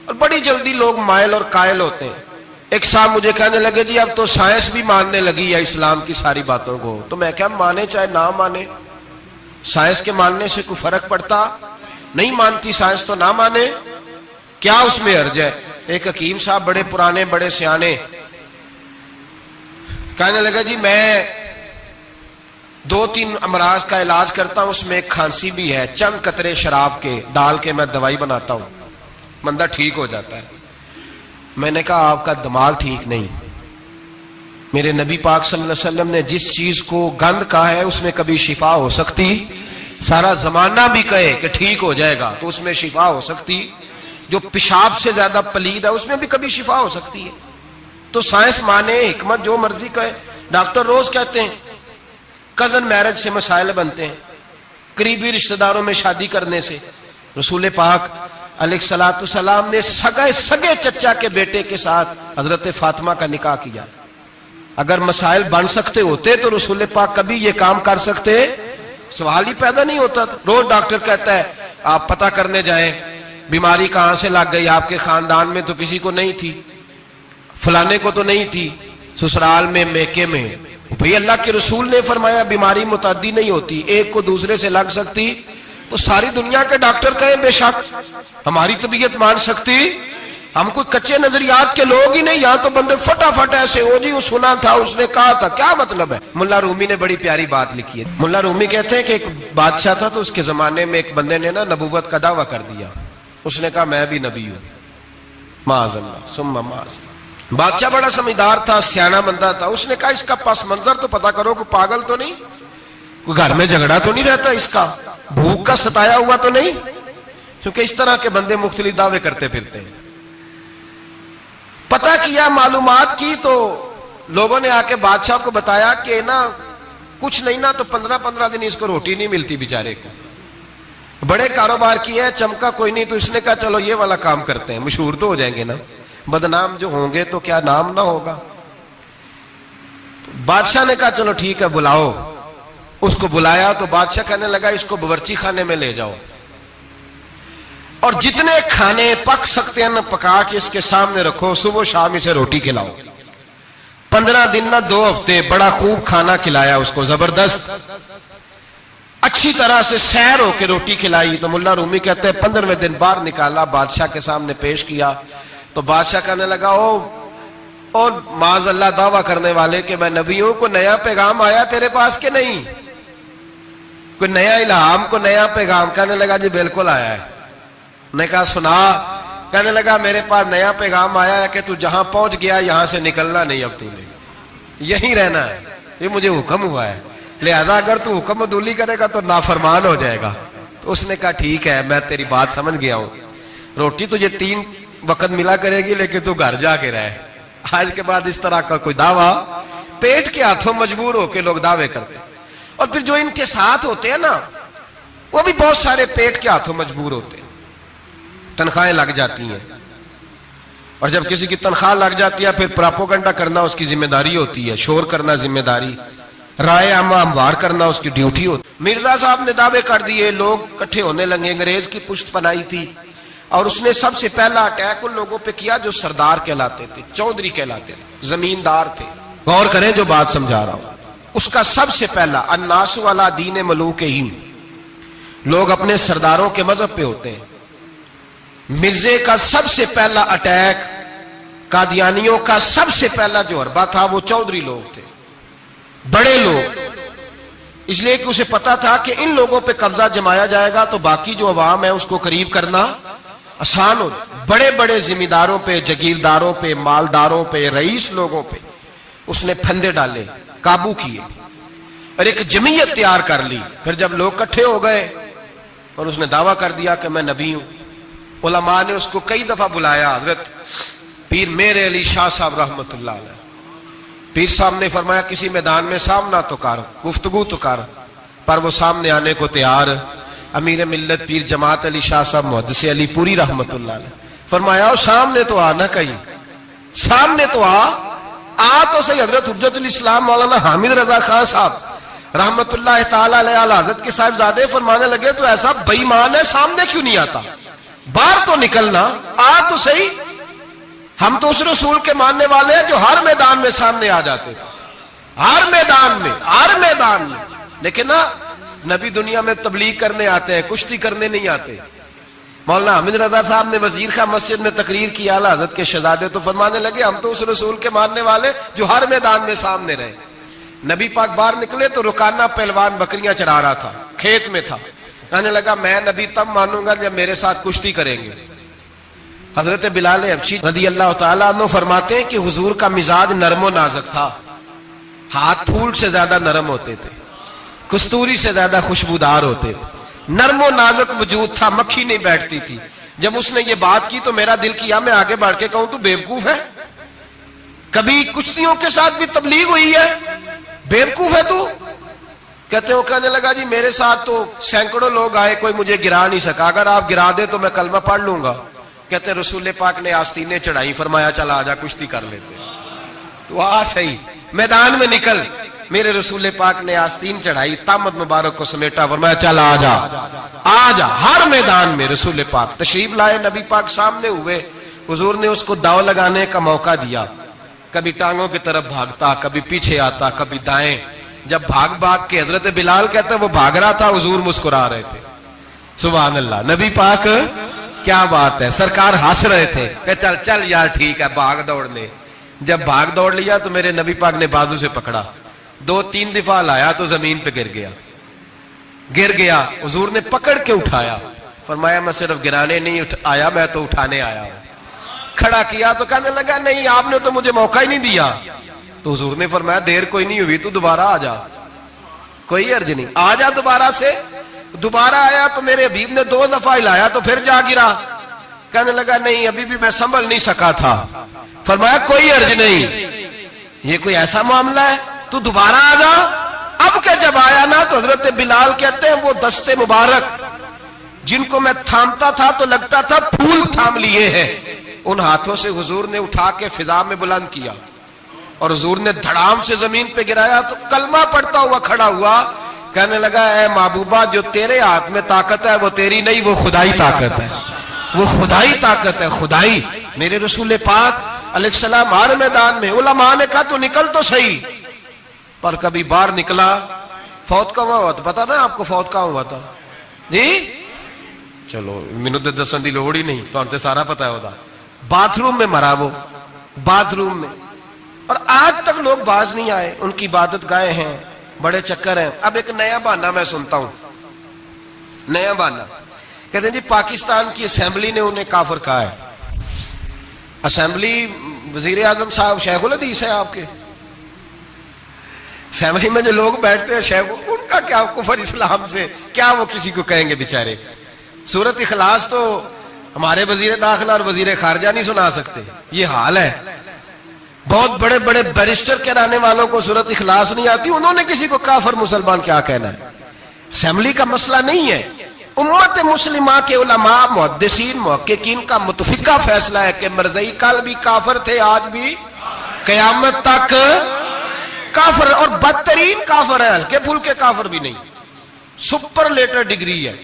اور بڑی جلدی لوگ مائل اور قائل ہوتے ہیں. ایک صاحب مجھے کہنے لگے جی اب تو سائنس بھی ماننے لگی ہے اسلام کی ساری باتوں کو. تو میں کہا مانے چاہے نہ مانے, سائنس کے ماننے سے کوئی فرق پڑتا نہیں, مانتی سائنس تو نہ مانے, کیا اس میں حرج ہے. ایک حکیم صاحب بڑے پرانے بڑے سیانے کہنے لگا جی میں 2-3 امراض کا علاج کرتا ہوں, اس میں ایک کھانسی بھی ہے, چند قطرے شراب کے ڈال کے میں دوائی بناتا ہوں, بندہ ٹھیک ہو جاتا ہے. میں نے کہا آپ کا دماغ ٹھیک نہیں, میرے نبی پاک صلی اللہ علیہ وسلم نے جس چیز کو گند کہا ہے اس میں کبھی شفا ہو سکتی, سارا زمانہ بھی کہے کہ ٹھیک ہو جائے گا تو اس میں شفا ہو سکتی, جو پیشاب سے زیادہ پلید ہے اس میں بھی کبھی شفا ہو سکتی ہے. تو سائنس مانے, حکمت جو مرضی کہے. ڈاکٹر روز کہتے ہیں کزن میرج سے مسائل بنتے ہیں, قریبی رشتہ داروں میں شادی کرنے سے. رسول پاک علیہ الصلوۃ والسلام نے سگے چچا کے بیٹے کے ساتھ حضرت فاطمہ کا نکاح کیا. اگر مسائل بن سکتے ہوتے تو رسول پاک کبھی یہ کام کر سکتے, سوال ہی پیدا نہیں ہوتا. روز ڈاکٹر کہتا ہے آپ پتہ کرنے جائیں بیماری کہاں سے لگ گئی, آپ کے خاندان میں تو کسی کو نہیں تھی, فلانے کو تو نہیں تھی, سسرال میں میکے میں. بھئی اللہ کے رسول نے فرمایا بیماری متعدی نہیں ہوتی, ایک کو دوسرے سے لگ سکتی. تو ساری دنیا کے ڈاکٹر کہیں بے شک ہماری طبیعت مان سکتی, ہم کوئی کچے نظریات کے لوگ ہی نہیں. یہاں تو بندے فٹافٹ ایسے ہو جی وہ سنا تھا, اس نے کہا تھا, کیا مطلب ہے. ملا رومی نے بڑی پیاری بات لکھی ہے. ملا رومی کہتے ہیں کہ ایک بادشاہ تھا تو اس کے زمانے میں ایک بندے نے نا نبوت کا دعویٰ کر دیا. اس نے کہا میں بھی نبی ہوں, معاذ اللہ ثم معاذ. بادشاہ بڑا سمجھدار تھا, سیانا بندہ تھا. اس نے کہا اس کا پس منظر تو پتا کرو, کوئی پاگل تو نہیں, کوئی گھر میں جھگڑا تو نہیں رہتا, اس کا بھوک کا ستایا ہوا تو نہیں, کیونکہ اس طرح کے بندے مختلف دعوے کرتے پھرتے ہیں. پتہ کیا, معلومات کی, تو لوگوں نے آ کے بادشاہ کو بتایا کہ نا کچھ نہیں نا تو 15 دن اس کو روٹی نہیں ملتی بیچارے کو. بڑے کاروبار کیے ہیں, چمکا کوئی نہیں, تو اس نے کہا چلو یہ والا کام کرتے ہیں, مشہور تو ہو جائیں گے نا, بدنام جو ہوں گے تو کیا نام نہ ہوگا. بادشاہ نے کہا چلو ٹھیک ہے بلاؤ. اس کو بلایا تو بادشاہ کہنے لگا اس کو باورچی خانے میں لے جاؤ اور جتنے کھانے پک سکتے ہیں پکا کے اس کے سامنے رکھو, صبح شام اسے روٹی کھلاؤ. 15 دن نہ 2 ہفتے بڑا خوب کھانا کھلایا اس کو, زبردست اچھی طرح سے سیر ہو کے روٹی کھلائی. تو ملا رومی کہتے ہیں 15ویں دن باہر نکالا, بادشاہ کے سامنے پیش کیا. تو بادشاہ کہنے لگا اور معاذ اللہ دعویٰ کرنے والے کہ میں نبی ہوں, کو نیا پیغام آیا تیرے پاس کہ نہیں. کوئی نیا الہام، کو نیا پیغام؟ کہنے لگا جی بالکل آیا ہے۔ نے کہا سنا؟ کہنے لگا میرے پاس نیا پیغام آیا ہے کہ تو جہاں پہنچ گیا یہاں سے نکلنا نہیں، اب تو نے یہیں رہنا ہے، یہ مجھے حکم ہوا ہے، لہذا اگر تو حکم عدولی کرے گا تو نافرمان ہو جائے گا۔ تو اس نے کہا ٹھیک ہے، میں تیری بات سمجھ گیا ہوں، روٹی تجھے 3 وقت ملا کرے گی لیکن تو گھر جا کے رہے۔ آج کے بعد اس طرح کا کوئی دعویٰ، پیٹ کے ہاتھوں مجبور ہو کے لوگ دعوے کرتے ہیں۔ اور پھر جو ان کے ساتھ ہوتے ہیں نا، وہ بھی بہت سارے پیٹ کے ہاتھوں مجبور ہوتے ہیں، تنخواہیں لگ جاتی ہیں، اور جب کسی کی تنخواہ لگ جاتی ہے پھر پراپوگنڈا کرنا اس کی ذمہ داری ہوتی ہے، شور کرنا ذمہ داری، رائے عامہ ہموار کرنا اس کی ڈیوٹی ہوتی ہے۔ مرزا صاحب نے دعوے کر دیے، لوگ اکٹھے ہونے لگے، انگریز کی پشت پناہی تھی، اور اس نے سب سے پہلا اٹیک ان لوگوں پہ کیا جو سردار کہلاتے تھے، چودھری کہلاتے تھے، زمیندار تھے۔ غور کریں جو بات سمجھا رہا ہوں، اس کا سب سے پہلا الناس والا دین ملوکہم، لوگ اپنے سرداروں کے مذہب پہ ہوتے ہیں۔ مرزے کا سب سے پہلا اٹیک، قادیانیوں کا سب سے پہلا جو حربہ تھا وہ چودھری لوگ تھے، بڑے لوگ، اس لیے کہ اسے پتا تھا کہ ان لوگوں پہ قبضہ جمایا جائے گا تو باقی جو عوام ہے اس کو قریب کرنا آسان ہو۔ بڑے بڑے ذمہ پہ، جگیرداروں پہ، مالداروں پہ، رئیس لوگوں پہ اس نے پھندے ڈالے، قابو کیے، اور ایک جمعیت تیار کر لی۔ پھر جب لوگ اکٹھے ہو گئے اور اس نے دعویٰ کر دیا کہ میں نبی ہوں، علماء نے اس کو کئی دفعہ بلایا، حضرت پیر میرے علی شاہ صاحب رحمت اللہ علیہ، پیر صاحب نے فرمایا کسی میدان میں سامنا تو کر، گفتگو تو کر، پر وہ سامنے آنے کو تیار۔ امیر ملت پیر جماعت علی شاہ صاحب محدث علی پوری رحمت اللہ علیہ فرمایا سامنے تو آنا، کہیں سامنے تو آ تو صحیح۔ حضرت حجت الاسلام مولانا حامد رضا خان صاحب رحمت اللہ تعالی علیہ حضرت کے صاحبزادے فرمانے لگے تو ایسا بے ایمان ہے، سامنے کیوں نہیں آتا؟ باہر تو نکلنا، آ تو صحیح۔ ہم تو اس رسول کے ماننے والے ہیں جو ہر میدان میں سامنے آ جاتے تھے، ہر میدان میں، ہر میدان میں، لیکن نا نبی دنیا میں تبلیغ کرنے آتے ہیں، کشتی کرنے نہیں آتے۔ مولانا حامد رضا صاحب نے وزیر خان مسجد میں تقریر کی، اعلیٰ حضرت کے شہزادے تو فرمانے لگے ہم تو اس رسول کے ماننے والے جو ہر میدان میں سامنے رہے۔ نبی پاک باہر نکلے تو رکانہ پہلوان بکریاں چرا رہا تھا، کھیت میں تھا، کہنے لگا میں نبی تب مانوں گا جب میرے ساتھ کشتی کریں گے۔ حضرت بلال حبشی رضی اللہ تعالیٰ عنہ فرماتے ہیں کہ حضور کا مزاج نرم و نازک تھا، ہاتھ پھول سے زیادہ نرم ہوتے تھے، کستوری سے زیادہ خوشبودار ہوتے تھے، نرم و نازک وجود تھا، مکھی نہیں بیٹھتی تھی۔ جب اس نے یہ بات کی تو میرا دل کیا میں آگے بڑھ کے کہوں تو بیوقوف ہے، کبھی کشتیوں کے ساتھ بھی تبلیغ ہوئی ہے، بیوقوف ہے تو؟ کہتے ہو، کہنے لگا جی میرے ساتھ تو سینکڑوں لوگ آئے، کوئی مجھے گرا نہیں سکا، اگر آپ گرا دے تو میں کلمہ پڑھ لوں گا۔ کہتے رسول پاک نے آستینیں چڑھائی، فرمایا چل آجا کشتی کر لیتے، تو آ صحیح میدان میں نکل۔ میرے رسول پاک نے آستین چڑھائی، تامت مبارک کو سمیٹا، فرمایا چل آجا آجا۔ ہر میدان میں رسول پاک تشریف لائے، نبی پاک سامنے ہوئے، حضور نے اس کو داؤ لگانے کا موقع دیا، کبھی ٹانگوں کی طرف بھاگتا، کبھی پیچھے آتا، کبھی دائیں۔ جب بھاگ بھاگ کے حضرت بلال کہتے ہیں وہ بھاگ رہا تھا، حضور مسکرا رہے تھے، سبحان اللہ۔ نبی پاک کیا بات ہے، سرکار ہنس رہے تھے کہ چل چل یار ٹھیک ہے بھاگ دوڑ لے۔ جب بھاگ دوڑ لیا تو میرے نبی پاک نے بازو سے پکڑا، 2-3 دفعہ لایا تو زمین پہ گر گیا۔ حضور نے پکڑ کے اٹھایا، فرمایا میں صرف گرانے نہیں آیا، میں تو اٹھانے آیا ہوں۔ کھڑا کیا تو کہنے لگا نہیں آپ نے تو مجھے موقع ہی نہیں دیا۔ تو حضور نے فرمایا دیر کوئی نہیں ہوئی، تو دوبارہ آ جا، کوئی عرض نہیں، آ جا دوبارہ سے۔ دوبارہ آیا تو میرے حبیب نے 2 دفعہ ہلایا تو پھر جا گرا، کہنے لگا نہیں ابھی بھی میں سنبھل نہیں سکا تھا۔ فرمایا کوئی عرض نہیں، یہ کوئی ایسا معاملہ ہے، تو دوبارہ آ جا۔ اب کہ جب آیا نا تو حضرت بلال کہتے ہیں وہ دستے مبارک جن کو میں تھامتا تھا تو لگتا تھا پھول تھام لیے ہیں، ان ہاتھوں سے حضور نے اٹھا کے فضا میں بلند کیا، اور حضور نے دھڑام سے زمین پہ گرایا تو کلمہ پڑھتا ہوا کھڑا ہوا، کہنے لگا اے محبوبہ جو تیرے ہاتھ میں طاقت ہے وہ تیری نہیں، وہ خدائی طاقت ہے، وہ خدائی طاقت ہے، خدائی۔ میرے رسول پاک علیہ السلام ہر میدان میں، علماء نے کہا تو نکل تو صحیح، پر کبھی باہر نکلا، فوت کا ہوا تو پتا نا آپ کو فوت کا ہوا تھا جی؟ چلو مینوں تے دسن دی لوڑ ہی نہیں، تہاں تے سارا پتا ہے ہوتا۔ باتھ روم میں مرا وہ، باتھ روم میں، اور آج تک لوگ باز نہیں آئے، ان کی عبادت گاہیں ہیں، بڑے چکر ہیں۔ اب ایک نیا بہانہ میں سنتا ہوں، نیا بہانہ. کہتے ہیں جی پاکستان کی اسمبلی نے انہیں کافر کہا ہے. اسمبلی وزیر اعظم صاحب شیخ الحدیث ہے آپ کے. اسمبلی میں جو لوگ بیٹھتے ہیں شیخ، ان کا کیا کفر اسلام سے، کیا وہ کسی کو کہیں گے بیچارے. سورۃ اخلاص تو ہمارے وزیر داخلہ اور وزیر خارجہ نہیں سنا سکتے. یہ حال ہے. بہت بڑے بڑے بیرسٹر کرانے والوں کو سورۃ اخلاص نہیں آتی، انہوں نے کسی کو کافر مسلمان کیا کہنا ہے. اسمبلی کا مسئلہ نہیں ہے. امت مسلمہ کے علماء، محدثین، محققین کا متفقہ فیصلہ ہے کہ مرزائی کل بھی کافر تھے، آج بھی قیامت تک کافر، اور بدترین کافر ہے، ہلکے پھلکے کافر بھی نہیں، سپرلیٹر ڈگری ہے،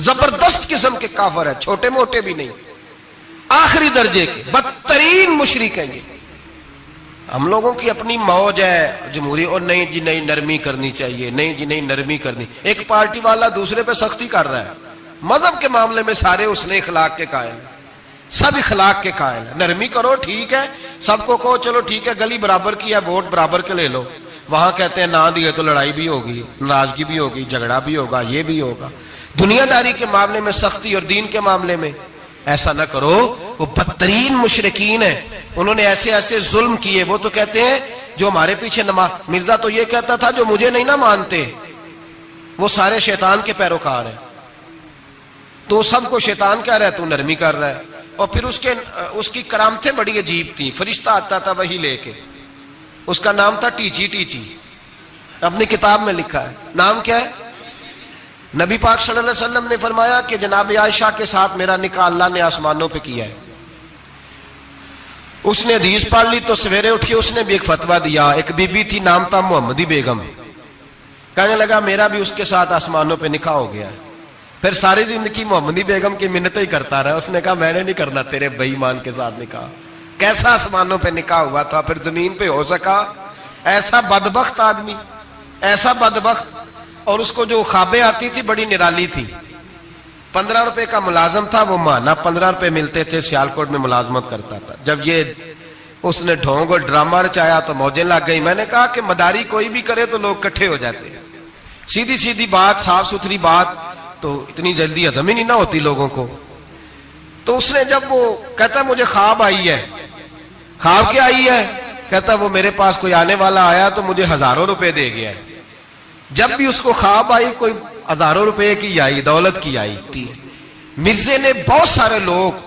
زبردست قسم کے کافر ہے، چھوٹے موٹے بھی نہیں، آخری درجے کے بدترین مشرک ہیں. ہم لوگوں کی اپنی موج ہے جمہوری، اور نہیں جی نہیں نرمی کرنی چاہیے، نہیں جی نہیں نرمی کرنی. ایک پارٹی والا دوسرے پہ سختی کر رہا ہے. مذہب کے معاملے میں سارے حسن اخلاق کے قائل ہیں، سب اخلاق کے قائل ہیں. نرمی کرو ٹھیک ہے، سب کو کہو چلو ٹھیک ہے گلی برابر کی ہے، ووٹ برابر کے لے لو. وہاں کہتے ہیں نہ دیے تو لڑائی بھی ہوگی، ناراضگی بھی ہوگی، جھگڑا بھی ہوگا، یہ بھی ہوگا. دنیا داری کے معاملے میں سختی اور دین کے معاملے میں ایسا نہ کرو. وہ بدترین مشرکین ہیں، انہوں نے ایسے ایسے ظلم کیے. وہ تو کہتے ہیں جو ہمارے پیچھے نماز، مرزا تو یہ کہتا تھا جو مجھے نہیں نہ مانتے وہ سارے شیطان کے پیروکار ہیں. تو سب کو شیطان کہہ رہا ہے، تو نرمی کر رہا ہے. اور پھر اس کی کرامتیں بڑی عجیب تھیں. فرشتہ آتا تھا وہی لے کے، اس کا نام تھا ٹیچی. ٹیچی اپنی کتاب میں لکھا ہے. نام کیا ہے؟ نبی پاک صلی اللہ علیہ وسلم نے فرمایا کہ جناب عائشہ کے ساتھ میرا نکاح اللہ نے آسمانوں پہ کیا ہے. اس نے حدیث پڑھ لی تو سویرے اٹھ کے اس نے بھی ایک فتویٰ دیا. ایک بی بی تھی، نام تھا محمدی بیگم. کہنے لگا میرا بھی اس کے ساتھ آسمانوں پہ نکاح ہو گیا ہے. پھر ساری زندگی محمدی بیگم کی منتیں ہی کرتا رہا. اس نے کہا میں نے نہیں کرنا تیرے بے ایمان کے ساتھ نکاح. کیسا آسمانوں پہ نکاح ہوا تھا، پھر زمین پہ ہو سکا؟ ایسا بدبخت آدمی، ایسا بدبخت. اور اس کو جو خوابیں آتی تھی بڑی نرالی تھی. 15 روپے کا ملازم تھا، وہ ماہانہ 15 روپے ملتے تھے، سیالکوٹ میں ملازمت کرتا تھا. جب یہ اس نے ڈھونگ اور ڈرامہ رچایا تو موجیں لگ گئی. میں نے کہا کہ مداری کوئی بھی کرے تو لوگ کٹھے ہو جاتے ہیں. سیدھی سیدھی بات، صاف ستھری بات تو اتنی جلدی ہضم ہی نہیں نہ ہوتی لوگوں کو. تو اس نے جب وہ کہتا مجھے خواب آئی ہے. خواب کیا آئی ہے؟ کہتا وہ میرے پاس کوئی آنے والا آیا تو مجھے ہزاروں روپے دے گیا ہے. جب بھی اس کو خواب آئی کوئی ہزاروں روپے کی آئی، دولت کی آئی. مرزے نے بہت سارے لوگ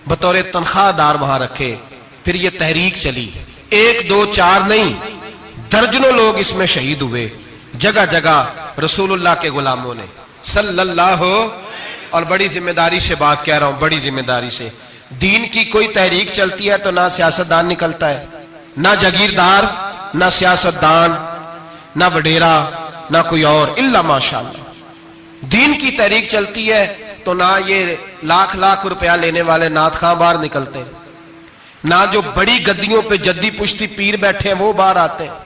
بطور تنخواہ دار وہاں رکھے. پھر یہ تحریک چلی. 1 2 4 نہیں، درجنوں لوگ اس میں شہید ہوئے. جگہ جگہ رسول اللہ کے غلاموں نے صلی اللہ. اور بڑی ذمہ داری سے بات کہہ رہا ہوں، بڑی ذمہ داری سے. دین کی کوئی تحریک چلتی ہے تو نہ سیاستدان نکلتا ہے، نہ جاگیردار، نہ سیاستدان، نہ وڈیرا، نہ کوئی اور، الا ماشاءاللہ. دین کی تحریک چلتی ہے تو نہ یہ لاکھ لاکھ روپیہ لینے والے نعت خواں باہر نکلتے ہیں، نہ جو بڑی گدیوں پہ جدی پشتی پیر بیٹھے ہیں وہ باہر آتے ہیں.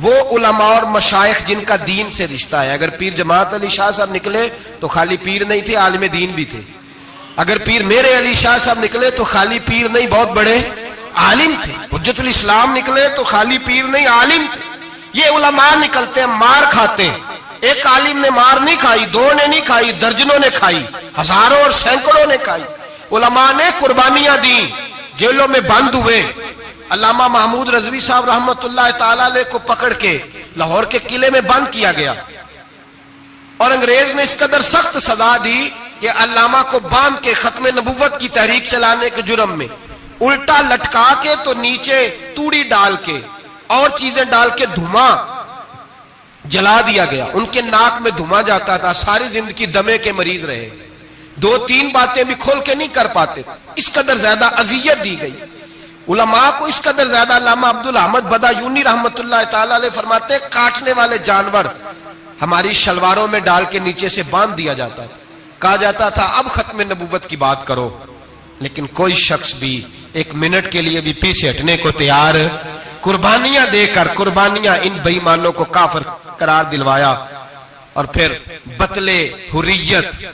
وہ علماء اور مشائخ جن کا دین سے رشتہ ہے. اگر پیر جماعت علی شاہ صاحب نکلے تو خالی پیر نہیں تھے، عالم دین بھی تھے. اگر پیر میرے علی شاہ صاحب نکلے تو خالی پیر نہیں، بہت بڑے عالم تھے. حجت الاسلام نکلے تو خالی پیر نہیں، عالم تھے. یہ علماء نکلتے ہیں، مار کھاتے ہیں. ایک عالم نے مار نہیں کھائی، 2 نے نہیں کھائی، درجنوں نے کھائی، ہزاروں اور سینکڑوں نے کھائی. علماء نے قربانیاں دی، جیلوں میں بند ہوئے. علامہ محمود رضوی صاحب رحمت اللہ تعالی علیہ کو پکڑ کے لاہور کے قلعے میں بند کیا گیا، اور انگریز نے اس قدر سخت سزا دی کہ علامہ کو باندھ کے ختم نبوت کی تحریک چلانے کے جرم میں الٹا لٹکا کے تو نیچے توڑی ڈال کے اور چیزیں ڈال کے دھواں جلا دیا گیا. ان کے ناک میں دھواں جاتا تھا. ساری زندگی دمے کے مریض رہے. 2-3 باتیں بھی کھول کے نہیں کر پاتے. اس قدر زیادہ اذیت دی گئی علماء کو، اس قدر زیادہ. علامہ عبدالحمد بدایونی رحمت اللہ تعالی علیہ فرماتے ہیں کاٹنے والے جانور ہماری شلواروں میں ڈال کے نیچے سے باندھ دیا جاتا تھا. کہا جاتا تھا اب ختم نبوت کی بات کرو. لیکن کوئی شخص بھی 1 منٹ کے لیے بھی پیچھے ہٹنے کو تیار. قربانیاں دے کر، قربانیاں ان بے ایمانوں کو کافر قرار دلوایا. اور پھر بطلے حریت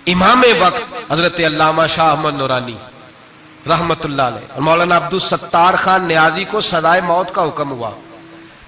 امام وقت حضرت علامہ شاہ احمد نورانی رحمت اللہ علیہ اور مولانا عبدالستار خان نیازی کو سزائے موت کا حکم ہوا.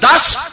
10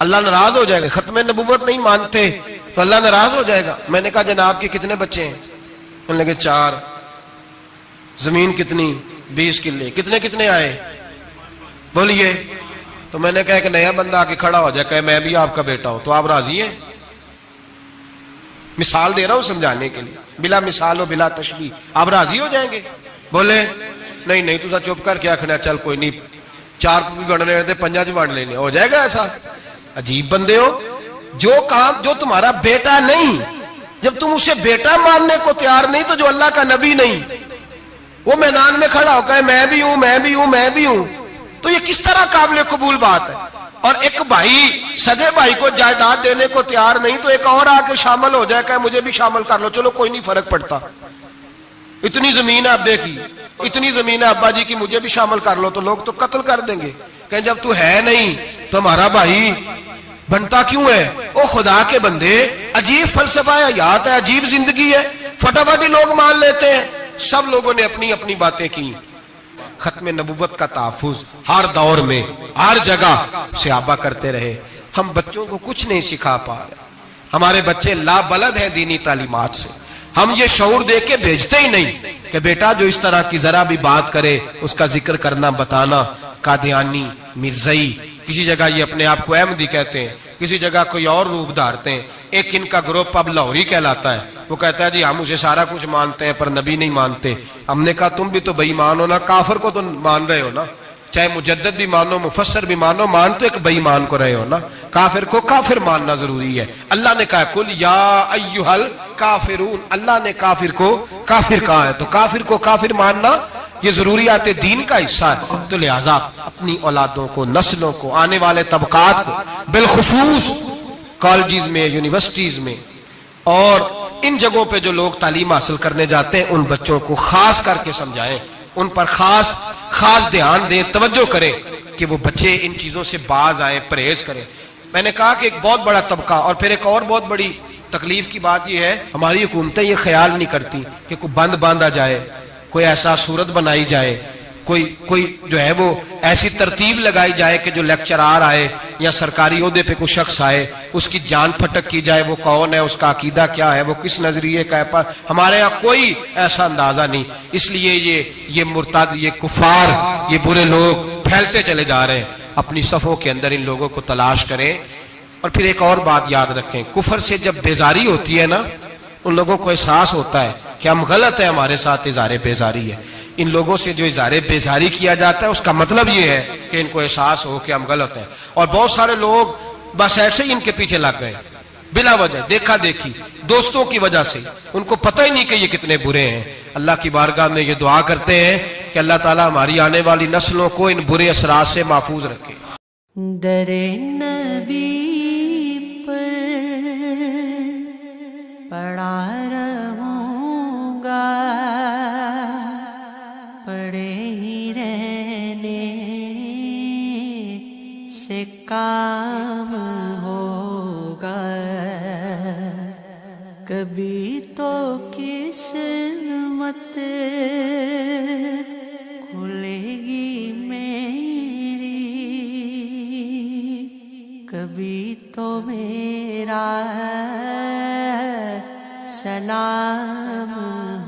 اللہ ناراض ہو جائے گا. ختم نبوت نہیں مانتے تو اللہ ناراض ہو جائے گا. میں نے کہا جناب کے کتنے بچے ہیں؟ انہوں نے کہا 4. زمین کتنی؟ 20 کلے. کتنے آئے بولیے؟ تو میں نے کہا ایک نیا بندہ آ کے کھڑا ہو جائے کہ میں بھی آپ کا بیٹا ہوں تو آپ راضی ہیں؟ مثال دے رہا ہوں سمجھانے کے لیے, بلا مثال و بلا تشبیہ. آپ راضی ہو جائیں گے؟ بولے نہیں تو چپ کر کے آخنا چل کوئی نہیں 4 بھی بن رہے تھے 5 بھی بن لینے. ہو جائے گا ایسا؟ عجیب بندے ہو. جو کام جو تمہارا بیٹا نہیں, جب تم اسے بیٹا ماننے کو تیار نہیں تو جو اللہ کا نبی نہیں وہ میدان میں کھڑا ہو کہ میں بھی ہوں تو یہ کس طرح قابل قبول بات ہے؟ اور ایک بھائی سگے بھائی کو جائیداد دینے کو تیار نہیں تو ایک اور آ کے شامل ہو جائے کہ مجھے بھی شامل کر لو. چلو کوئی نہیں فرق پڑتا, اتنی زمین ہے ابے کی, اتنی زمین ہے ابا جی کی, مجھے بھی شامل کر لو. تو لوگ تو قتل کر دیں گے کہ جب تو ہے نہیں تو ہمارا بھائی بنتا کیوں ہے؟ او خدا کے بندے, عجیب فلسفہ حیات ہے, عجیب زندگی ہے. فٹافٹ لوگ مان لیتے ہیں. سب لوگوں نے اپنی اپنی باتیں کی. ختم نبوت کا تحفظ ہر دور میں ہر جگہ صحابہ کرتے رہے. ہم بچوں کو کچھ نہیں سکھا پا رہے. ہمارے بچے لا بلد ہیں دینی تعلیمات سے. ہم یہ شعور دے کے بھیجتے ہی نہیں کہ بیٹا جو اس طرح کی ذرا بھی بات کرے اس کا ذکر کرنا بتانا. قادیانی, مرزائی, کسی جگہ یہ اپنے آپ کو احمدی کہتے ہیں, کسی جگہ کوئی اور روپ دھارتے ہیں. ایک ان کا گروپ اب لاہوری کہلاتا ہے. وہ کہتا ہے جی ہم اسے سارا کچھ مانتے ہیں پر نبی نہیں مانتے. ہم نے کہا تم بھی تو بے ایمان ہو نا, کافر کو تو مان رہے ہو نا. چاہے مجدد بھی مانو, مفسر بھی مانو, مان تو ایک بے ایمان کو رہے ہو نا. کافر کو کافر ماننا ضروری ہے. اللہ نے کہا کل یا ایھل کافرون, اللہ نے کافر کو کافر کہا ہے تو کافر کو کافر ماننا یہ ضروریات دین کا حصہ ہے. تو لہذا اپنی اولادوں کو, نسلوں کو, آنے والے طبقات کو, بالخصوص کالجز میں, یونیورسٹیز میں اور ان جگہوں پہ جو لوگ تعلیم حاصل کرنے جاتے ہیں ان بچوں کو خاص کر کے سمجھائیں, ان پر خاص دھیان دیں, توجہ کریں کہ وہ بچے ان چیزوں سے باز آئیں, پرہیز کریں. میں نے کہا کہ ایک بہت بڑا طبقہ, اور پھر ایک اور بہت بڑی تکلیف کی بات یہ ہے ہماری حکومتیں یہ خیال نہیں کرتی کہ کوئی بند باندھا جائے, کوئی ایسا صورت بنائی جائے, کوئی جو ہے وہ ایسی ترتیب لگائی جائے کہ جو لیکچرار آئے یا سرکاری عہدے پہ کوئی شخص آئے اس کی جان پھٹک کی جائے, وہ کون ہے, اس کا عقیدہ کیا ہے, وہ کس نظریے کا ہے. ہمارے ہاں کوئی ایسا اندازہ نہیں. اس لیے یہ مرتد, یہ کفار, یہ برے لوگ پھیلتے چلے جا رہے ہیں. اپنی صفوں کے اندر ان لوگوں کو تلاش کریں. اور پھر ایک اور بات یاد رکھیں, کفر سے جب بیزاری ہوتی ہے نا ان لوگوں کو احساس ہوتا ہے کہ ہم غلط ہیں, ہمارے ساتھ اظہار بیزاری ہے. ان لوگوں سے جو اظہار بیزاری کیا جاتا ہے اس کا مطلب یہ ہے کہ ان کو احساس ہو کہ ہم غلط ہیں. اور بہت سارے لوگ بس ایسے ہی ان کے پیچھے لگ گئے بلا وجہ, دیکھا دیکھی, دوستوں کی وجہ سے. ان کو پتہ ہی نہیں کہ یہ کتنے برے ہیں. اللہ کی بارگاہ میں یہ دعا کرتے ہیں کہ اللہ تعالیٰ ہماری آنے والی نسلوں کو ان برے اثرات سے محفوظ رکھے. در نبی پر پڑا رہوں گا, پڑے ہی رہنے سے کام ہوگا. کبھی تو قسمت کھلے گی میری, کبھی تو میرا سلام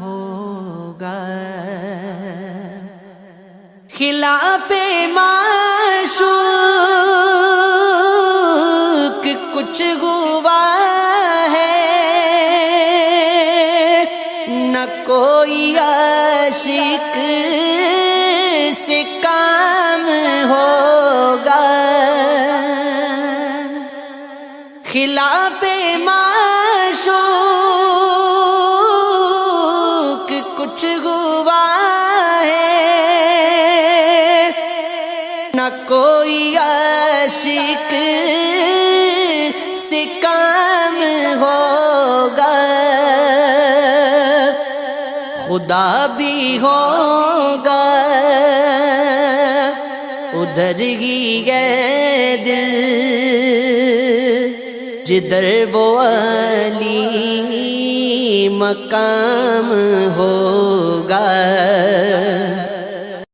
ہوگا. خلاف معشوق کچھ ہوا ہے, نہ کوئی عاشق سے کام ہوگا. خلاف معشوق کچھ ہوا ہے, نہ کوئی عاشق سے کام ہوگا. خدا بھی ہوگا ادھر ہی ہے دل جدھر وہ علی مقام ہوگا.